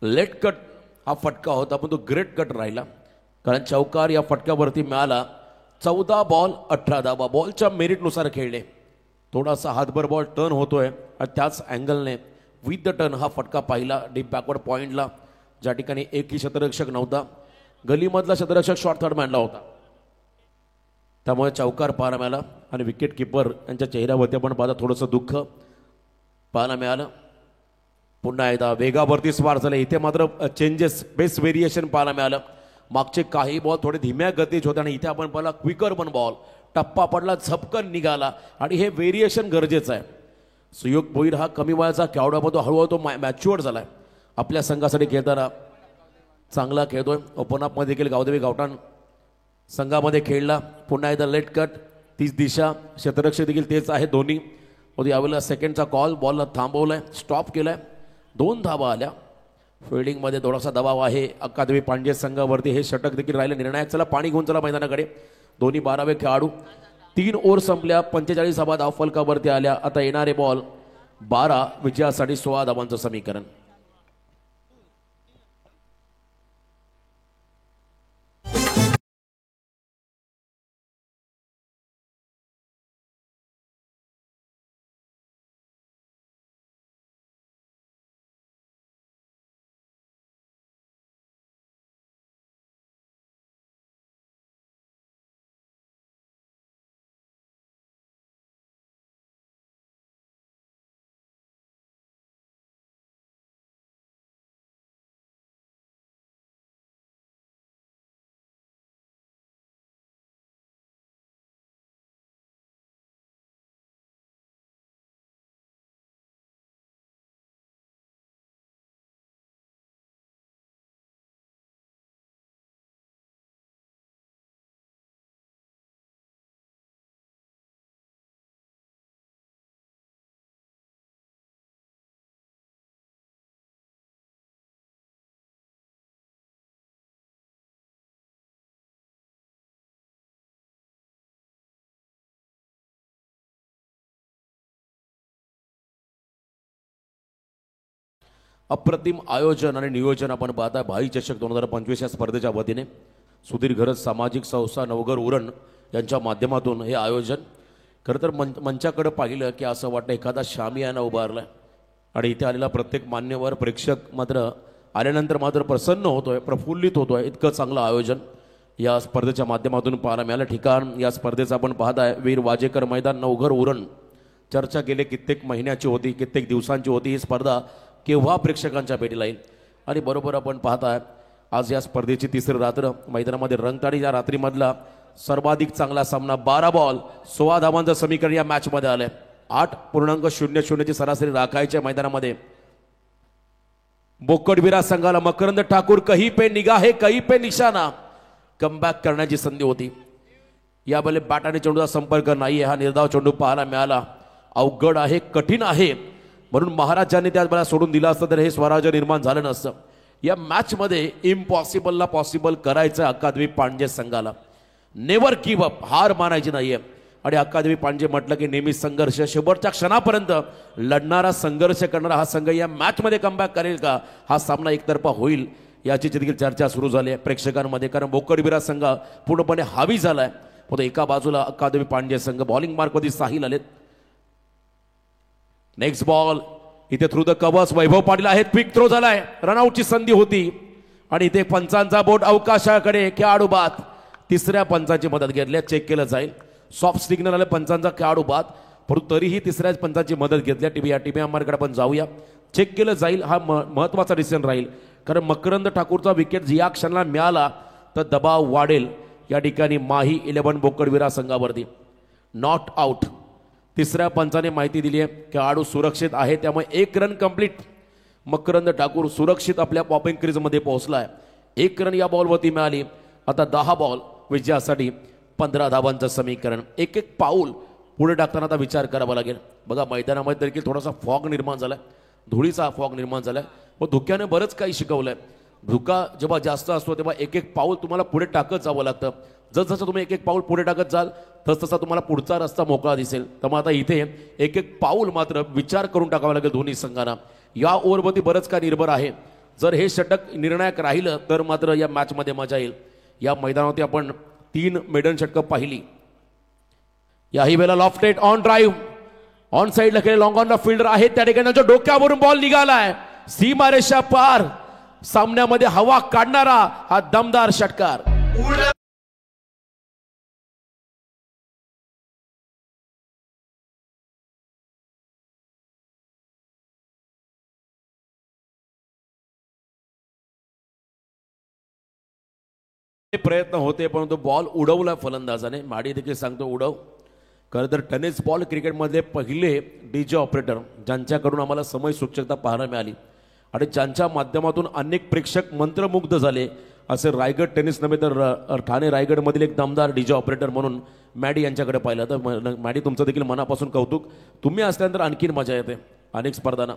लेट कट हा फटका होता, पण तो ग्रेट कट राहिला, कारण चौकार या फटक्यावरती मिळाला. 14 बॉल 18 धावा. बॉलच्या मेरिटनुसार खेळले. थोडासा हातभर बॉल टर्न होतोय आणि त्याच अँगलने विथ द टर्न हा फटका पाहिला डीप बॅकवर्ड पॉइंटला, ज्या ठिकाणी एकही शतरक्षक नव्हता. गलीमधला शतरक्षक शॉर्ट थर्ड मॅनला होता. त्यामुळे चौकार पाहायला मिळाला आणि विकेट किपर यांच्या चेहऱ्यावरती आपण पाहता थोडंसं दुःख पाहायला मिळालं. पुन्हा एकदा वेगावरती स्वार झाले. इथे मात्र चेंजेस, बेस व्हेरिएशन पाहायला मिळालं. मागचे काही बॉल थोडे धीम्या गतीचे होते आणि इथे आपण पाहिला क्विकर पण बॉल. टप्पा पडला, झपकन निघाला आणि हे व्हेरिएशन गरजेचं आहे. सुयोग भोईर हा कमी वयाचा खेळाडू, पण तो हळूहळू तो मॅच्युअर झालाय. आपल्या संघासाठी खेळताना चांगला खेळतोय. ओपन अपमध्ये देखील गावदेवी गावठाण संघामध्ये खेळला. पुन्हा एकदा लेट कट, तीच दिशा, क्षेत्ररक्षक देखील तेच आहे दोन्ही. यावेळेला सेकंडचा कॉल, बॉलला थांबवलाय, स्टॉप केलाय. 2 धावा आल्या. फिल्डिंगमध्ये थोडासा दबाव आहे अकादमी पांडजे संघावरती. हे षटक देखील राहिले निर्णायक. चला पाणी घेऊन चला मैदानाकडे. दोन्ही 12वे खेळाडू. 3 ओव्हर संपल्या, 45 धावा धावफलकावरती आल्या. आता येणारे बॉल 12, विजयासाठी 16 धावांचं समीकरण. अप्रतिम आयोजन आणि नियोजन आपण पाहता भाई चषक 2025 या स्पर्धेच्या वतीने सुधीर घरत सामाजिक संस्था नवघर उरण यांच्या माध्यमातून हे आयोजन खरं तर मंचाकडे पाहिलं की असं वाटतं एखादा शामियाना उभारलाय आणि इथे आलेला प्रत्येक मान्यवर प्रेक्षक मात्र आल्यानंतर मात्र प्रसन्न होतोय, प्रफुल्लित होतोय. इतकं चांगलं आयोजन या स्पर्धेच्या माध्यमातून पाहायला मिळालं. ठिकाण या स्पर्धेचं आपण पाहताय वीर वाजेकर मैदान नवघर उरण. चर्चा गेले कित्येक महिन्याची होती, कित्येक दिवसांची होती. ही स्पर्धा केव्हा प्रेक्षकांच्या भेटीला येईल आणि बरोबर आपण पाहताय आज या स्पर्धेची तिसरी रात्र मैदानामध्ये रंगताडी. या रात्रीमधला सर्वाधिक चांगला सामना 12 बॉल 16 धावांचं समीकरण या मॅचमध्ये आलंय. 8.00 ची सरासरी राखायच्या मैदानामध्ये बोकडविरा संघाला मकरंद ठाकूर कहीं पे निगाहे कहीं पे निशाणा कमबॅक करण्याची संधी होती. यावेळी बॅट आणि चेंडूचा संपर्क नाहीये. हा निर्धाव चेंडू पाहायला मिळाला. अवघड आहे, कठीण आहे, म्हणून महाराजांनी त्यात मला सोडून दिलं असतं तर हे स्वराज्य निर्माण झालं नसतं. या मॅचमध्ये इम्पॉसिबलला पॉसिबल करायचं अक्कादेवी पांडे संघाला. नेव्हर गिव्ह अप, हार मानायची नाहीये. आणि अक्कादेवी पांडे म्हटलं की नेहमी संघर्ष, शेवटच्या क्षणापर्यंत लढणारा, संघर्ष करणारा हा संघ या मॅचमध्ये कमबॅक करेल का, हा सामना एकतर्फा होईल याची देखील चर्चा सुरू झाली आहे प्रेक्षकांमध्ये. कारण बोकडविरा संघ पूर्णपणे हावी झालाय. फक्त एका बाजूला अक्कादेवी पांडे संघ बॉलिंग मार्कमध्ये साहिल आलेत. नेक्स्ट बॉल इथे through the covers Vaibhav Patil आहेत. क्विक थ्रो झालाय, रनआउटची संधी होती आणि इथे पंचांचा बोट अवकाशाकडे. खेळाडू बाद. तिसऱ्या पंचांची मदत घेतली, चेक केलं जाईल. सॉफ्ट सिग्नल आले पंचांचा, खेळाडू बाद. परंतु तरीही तिसऱ्या पंचांची मदत घेतली. टीबी अंपायरकडे आपण जाऊया, चेक केलं जाईल. हा महत्वाचा डिसिजन राहील कारण मकरंद ठाकूरचा विकेट या क्षणाला मिळाला तर दबाव वाढेल या ठिकाणी माही 11 बोकडविरा संघावरती. Not out. तिसऱ्या पंचाने माहिती दिली आहे खेळाडू सुरक्षित आहे, त्यामुळे 1 रन कंप्लीट. मकरंद ठाकूर सुरक्षित आपल्या पॉपिंग क्रीजमध्ये पोहोचलाय. 1 रन या बॉलवरती मिळाली. आता 10 बॉल विजयासाठी 15 धावांचं समीकरण. एक पाऊल पुढे टाकताना आता विचार करावा लागेल. बघा मैदानामध्ये देखील थोडासा फॉग निर्माण झालाय, धुळीचा फॉग निर्माण झालाय व धुक्याने बरंच काही शिकवलंय. धुका जेव्हा जास्त असतो तेव्हा एक पाऊल तुम्हाला पुढे टाकत जावं लागतं. जसजसं तुम्ही एक पाऊल पुढे टाकत जाल तसतसा तुम्हाला पुढचा रस्ता मोकळा दिसेल. त्यामुळे आता इथे एक पाऊल मात्र विचार करून टाकावा लागेल दोन्ही संघांना. या ओव्हरवरती बरंच काय निर्भर आहे. जर हे षटक निर्णायक राहिलं तर मात्र या मॅचमध्ये मजा येईल. या मैदानावरती आपण 3 मेडन षटकं पाहिली. याही वेळेला लॉफ्टेड ऑन ड्राईव्ह, ऑन साईडला खेळ, लॉंग ऑन द फिल्डर आहे त्या ठिकाणी डोक्यावरून बॉल निघालाय सीमारेषा पार. सामन्यामध्ये हवा काढणारा हा दमदार षटकार. प्रयत्न होते परंतु बॉल उडवला फलंदाजाने. माडी देखील सांगतो उडव. खरं तर टेनिस बॉल क्रिकेटमधले पहिले डीजे ऑपरेटर ज्यांच्याकडून आम्हाला समय सूचकता पाहायला मिळाली आणि ज्यांच्या माध्यमातून अनेक प्रेक्षक मंत्रमुग्ध झाले असे रायगड टेनिस नव्हे तर ठाणे रायगडमधील एक दमदार डीजे ऑपरेटर म्हणून मॅडी यांच्याकडे पाहिलं. तर मॅडी तुमचं देखील मनापासून कौतुक. तुम्ही असल्यानंतर आणखीन मजा येते. अनेक स्पर्धांना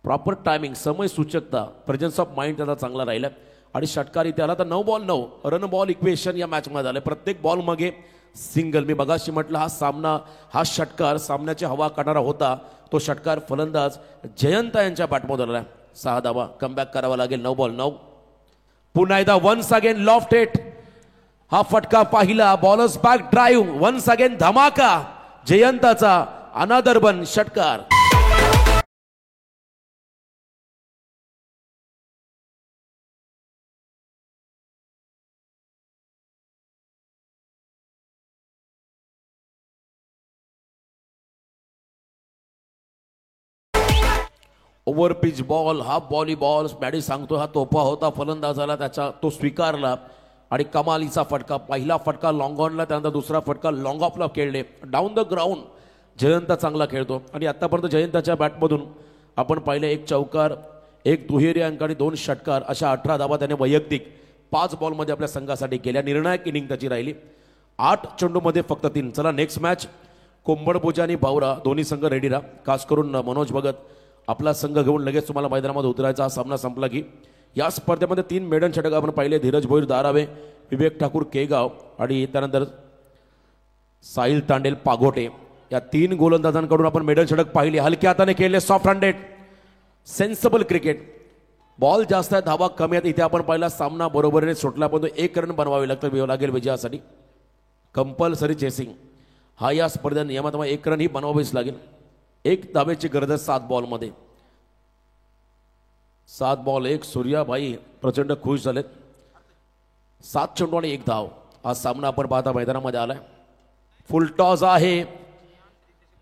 प्रॉपर टायमिंग, समय सूचकता, प्रेझेन्स ऑफ माइंड त्याचा चांगला राहिला आणि षटकार इथे आला तर 9 बॉल 9 रन बॉल इक्वेशन या मॅचमध्ये झालं. प्रत्येक बॉल मागे सिंगल. मी बघाशी म्हटलं हा सामना, हा षटकार सामन्याची हवा काढणारा होता. तो षटकार फलंदाज जयंता यांच्या बॅटमध्ये आला. 6 धावा कमबॅक करावा लागेल. 9 बॉल 9. पुन्हा एकदा वन्स अगेन लॉफ्ट हिट. हा फटका पाहिला. Bowler's back drive. Once again धमाका जयंताचा. अनादर वन षटकार. ओव्हर पिच बॉल, हा बॉल मॅडी सांगतो हा तोफा होता फलंदाजाला, त्याचा तो स्वीकारला आणि कमालीचा फटका. पहिला फटका लॉंग ऑनला, त्यानंतर दुसरा फटका लॉंग ऑफला खेळले. डाऊन द ग्राउंड जयंत चांगला खेळतो आणि आतापर्यंत जयंताच्या बॅटमधून आपण पाहिले 1 चौकार, 1 दुहेरी अंक आणि 2 षटकार अशा 18 धावा त्याने वैयक्तिक 5 बॉलमध्ये आपल्या संघासाठी केल्या. निर्णायक इनिंग त्याची राहिली. 8 चेंडूमध्ये फक्त 3. चला नेक्स्ट मॅच. कोंबडपूजा आणि बावरा दोन्ही संघ रेडी राहा. खास करून मनोज भगत आपला संघ घेऊन लगेच तुम्हाला मैदानामध्ये उतरायचा. हा सामना संपला की या स्पर्धेमध्ये 3 मेडन षटक आपण पाहिले. धीरज भोईर दारावे, विवेक ठाकूर केगाव आणि त्यानंतर साहिल तांडेल पागोटे या 3 गोलंदाजांकडून आपण मेडन षटक पाहिले. हलक्या हाताने खेळले, soft handed. Sensible cricket. Ball जास्त आहे, धावा कमी आहेत. इथे आपण पाहिला सामना बरोबरीने सुटला, पण 1 रन बनवावे लागेल विजयासाठी. कंपल्सरी चेसिंग हा या स्पर्धेच्या नियमात 1 रन ही बनवावीच लागेल. 1 धावेची गरज आहे 7 बॉलमध्ये. 7 बॉल 1. सूर्याभाई प्रचंड खुश झालेत. 7 चेंडू आणि 1 धाव. हा सामना आपण पाहता मैदानामध्ये आलाय. फुल टॉस आहे.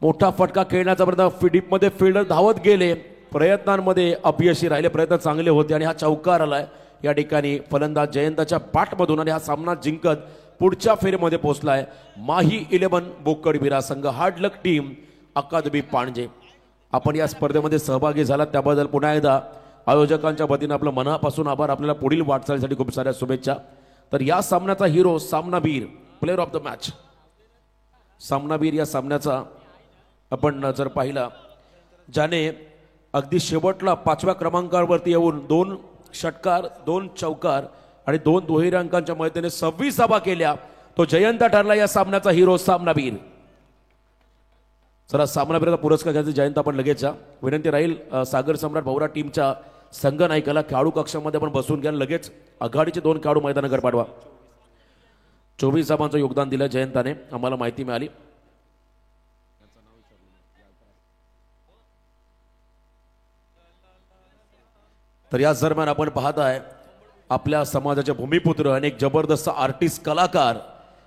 मोठा फटका खेळण्याचा प्रयत्न, डीपमध्ये फिल्डर धावत गेले, प्रयत्नांमध्ये अपयशी राहिले. प्रयत्न चांगले होते आणि हा चौकार आलाय या ठिकाणी फलंदाज जयंताच्या पाठमधून आणि हा सामना जिंकत पुढच्या फेरीमध्ये पोहोचलाय माही 11 बोकडबिरा संघ. हार्ड लक टीम अकादमी पाणजे. आपण या स्पर्धेमध्ये सहभागी झालात त्याबद्दल पुन्हा एकदा आयोजकांच्या वतीने आपलं मनापासून आभार. आपल्याला पुढील वाटचालीसाठी खूप साऱ्या शुभेच्छा. तर या सामन्याचा हिरो सामनावीर, प्लेअर ऑफ द मॅच सामनावीर या सामन्याचा आपण जर पाहिला, ज्याने अगदी शेवटला 5व्या क्रमांकावरती येऊन 2 षटकार 2 चौकार आणि 2 दुहेरी अंकांच्या मदतीने 26 धावा केल्या, तो जयंत ठरला या सामन्याचा हिरो सामनावीर. चला सामनावीरचा पुरस्कार घ्यायचा जयंत आपण लगेच जा. विनंती राहील सागर सम्राट भवरा टीमच्या संघनायकाला खेळाडू कक्षामध्ये आपण बसून घ्या. लगेच आघाडीचे 2 खेळाडू मैदानाकडे पाठवा. 24 धावांचं योगदान दिलं जयंताने, आम्हाला माहिती मिळाली. तर या दरम्यान आपण पाहताय आपल्या समाजाचे भूमिपुत्र आणि एक जबरदस्त आर्टिस्ट कलाकार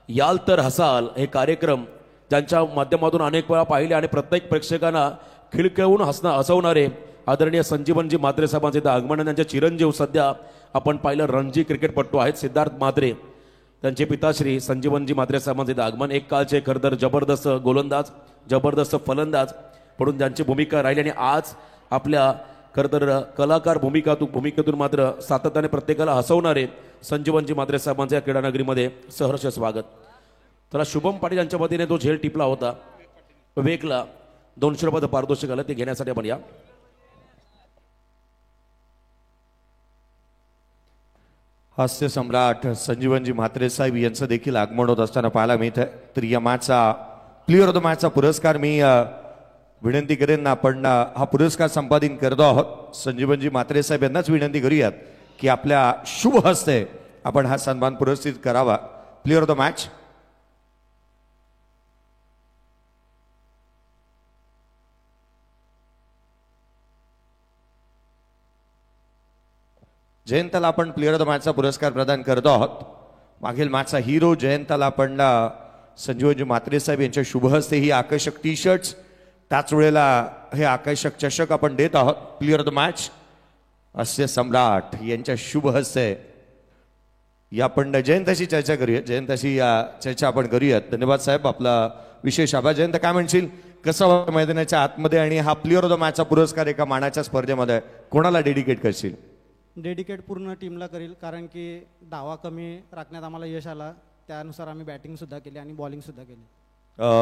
याल तर हसाल हे कार्यक्रम ज्यांच्या माध्यमातून अनेक वेळा पाहिले आणि प्रत्येक प्रेक्षकांना खिळखिळवून हसवणारे आदरणीय संजीवनजी म्हात्रे साहेबांचे आगमन. त्यांचे चिरंजीव सध्या आपण पाहिलं रणजी क्रिकेटपटू आहेत सिद्धार्थ म्हात्रे, त्यांचे पिताश्री संजीवनजी म्हात्रे साहेबांचे आगमन. एक काळचे खरंतर जबरदस्त गोलंदाज, जबरदस्त फलंदाज म्हणून त्यांची भूमिका राहिली आणि आज आपल्या खरंतर कलाकार भूमिकेतून मात्र सातत्याने प्रत्येकाला हसवणारे संजीवनजी म्हात्रे साहेबांच्या या क्रीडानगरीमध्ये सहर्ष स्वागत. त्याला शुभम पाटील यांच्या वतीने जो झेल टिपला होता वेगला 200 रुपये पारितोषिक आलं, ते घेण्यासाठी आपण या. हास्य सम्राट संजीवनजी म्हात्रे साहेब यांचं देखील आगमन होत असताना पाहायला मिळत आहे. तर या मॅचचा प्लेअर ऑफ द मॅचचा पुरस्कार मी विनंती करेन आपण हा पुरस्कार संपादन करतो आहोत. संजीवनजी म्हात्रे साहेब यांनाच विनंती करूयात की आपल्या शुभ हस्ते आपण हा सन्मान पुरस्कृत करावा. प्लेअर ऑफ द मॅच जयंताला आपण प्लेअर ऑफ द मॅचचा पुरस्कार प्रदान करतो आहोत. मागील मॅचचा हिरो जयंताला आपण संजीवनजी म्हात्रे साहेब यांच्या शुभ हस्ते ही आकर्षक टी शर्ट्स, त्याच वेळेला हे आकर्षक चषक आपण देत आहोत. प्लेअर ऑफ द मॅच हास्य सम्राट यांच्या शुभ हस्ते या आपण जयंताशी चर्चा करूया. जयंताशी चर्चा आपण करूयात. धन्यवाद साहेब, आपला विशेष आभार. जयंत काय म्हणशील, कसं वाटतं मैदानाच्या आतमध्ये आणि हा प्लेअर ऑफ द मॅचचा पुरस्कार एका मानाच्या स्पर्धेमध्ये कोणाला डेडिकेट करशील? डेडिकेट पूर्ण टीमला करील, कारण की धावा कमी राखण्यात आम्हाला यश आला, त्यानुसार आम्ही बॅटिंगसुद्धा केली आणि बॉलिंगसुद्धा केली.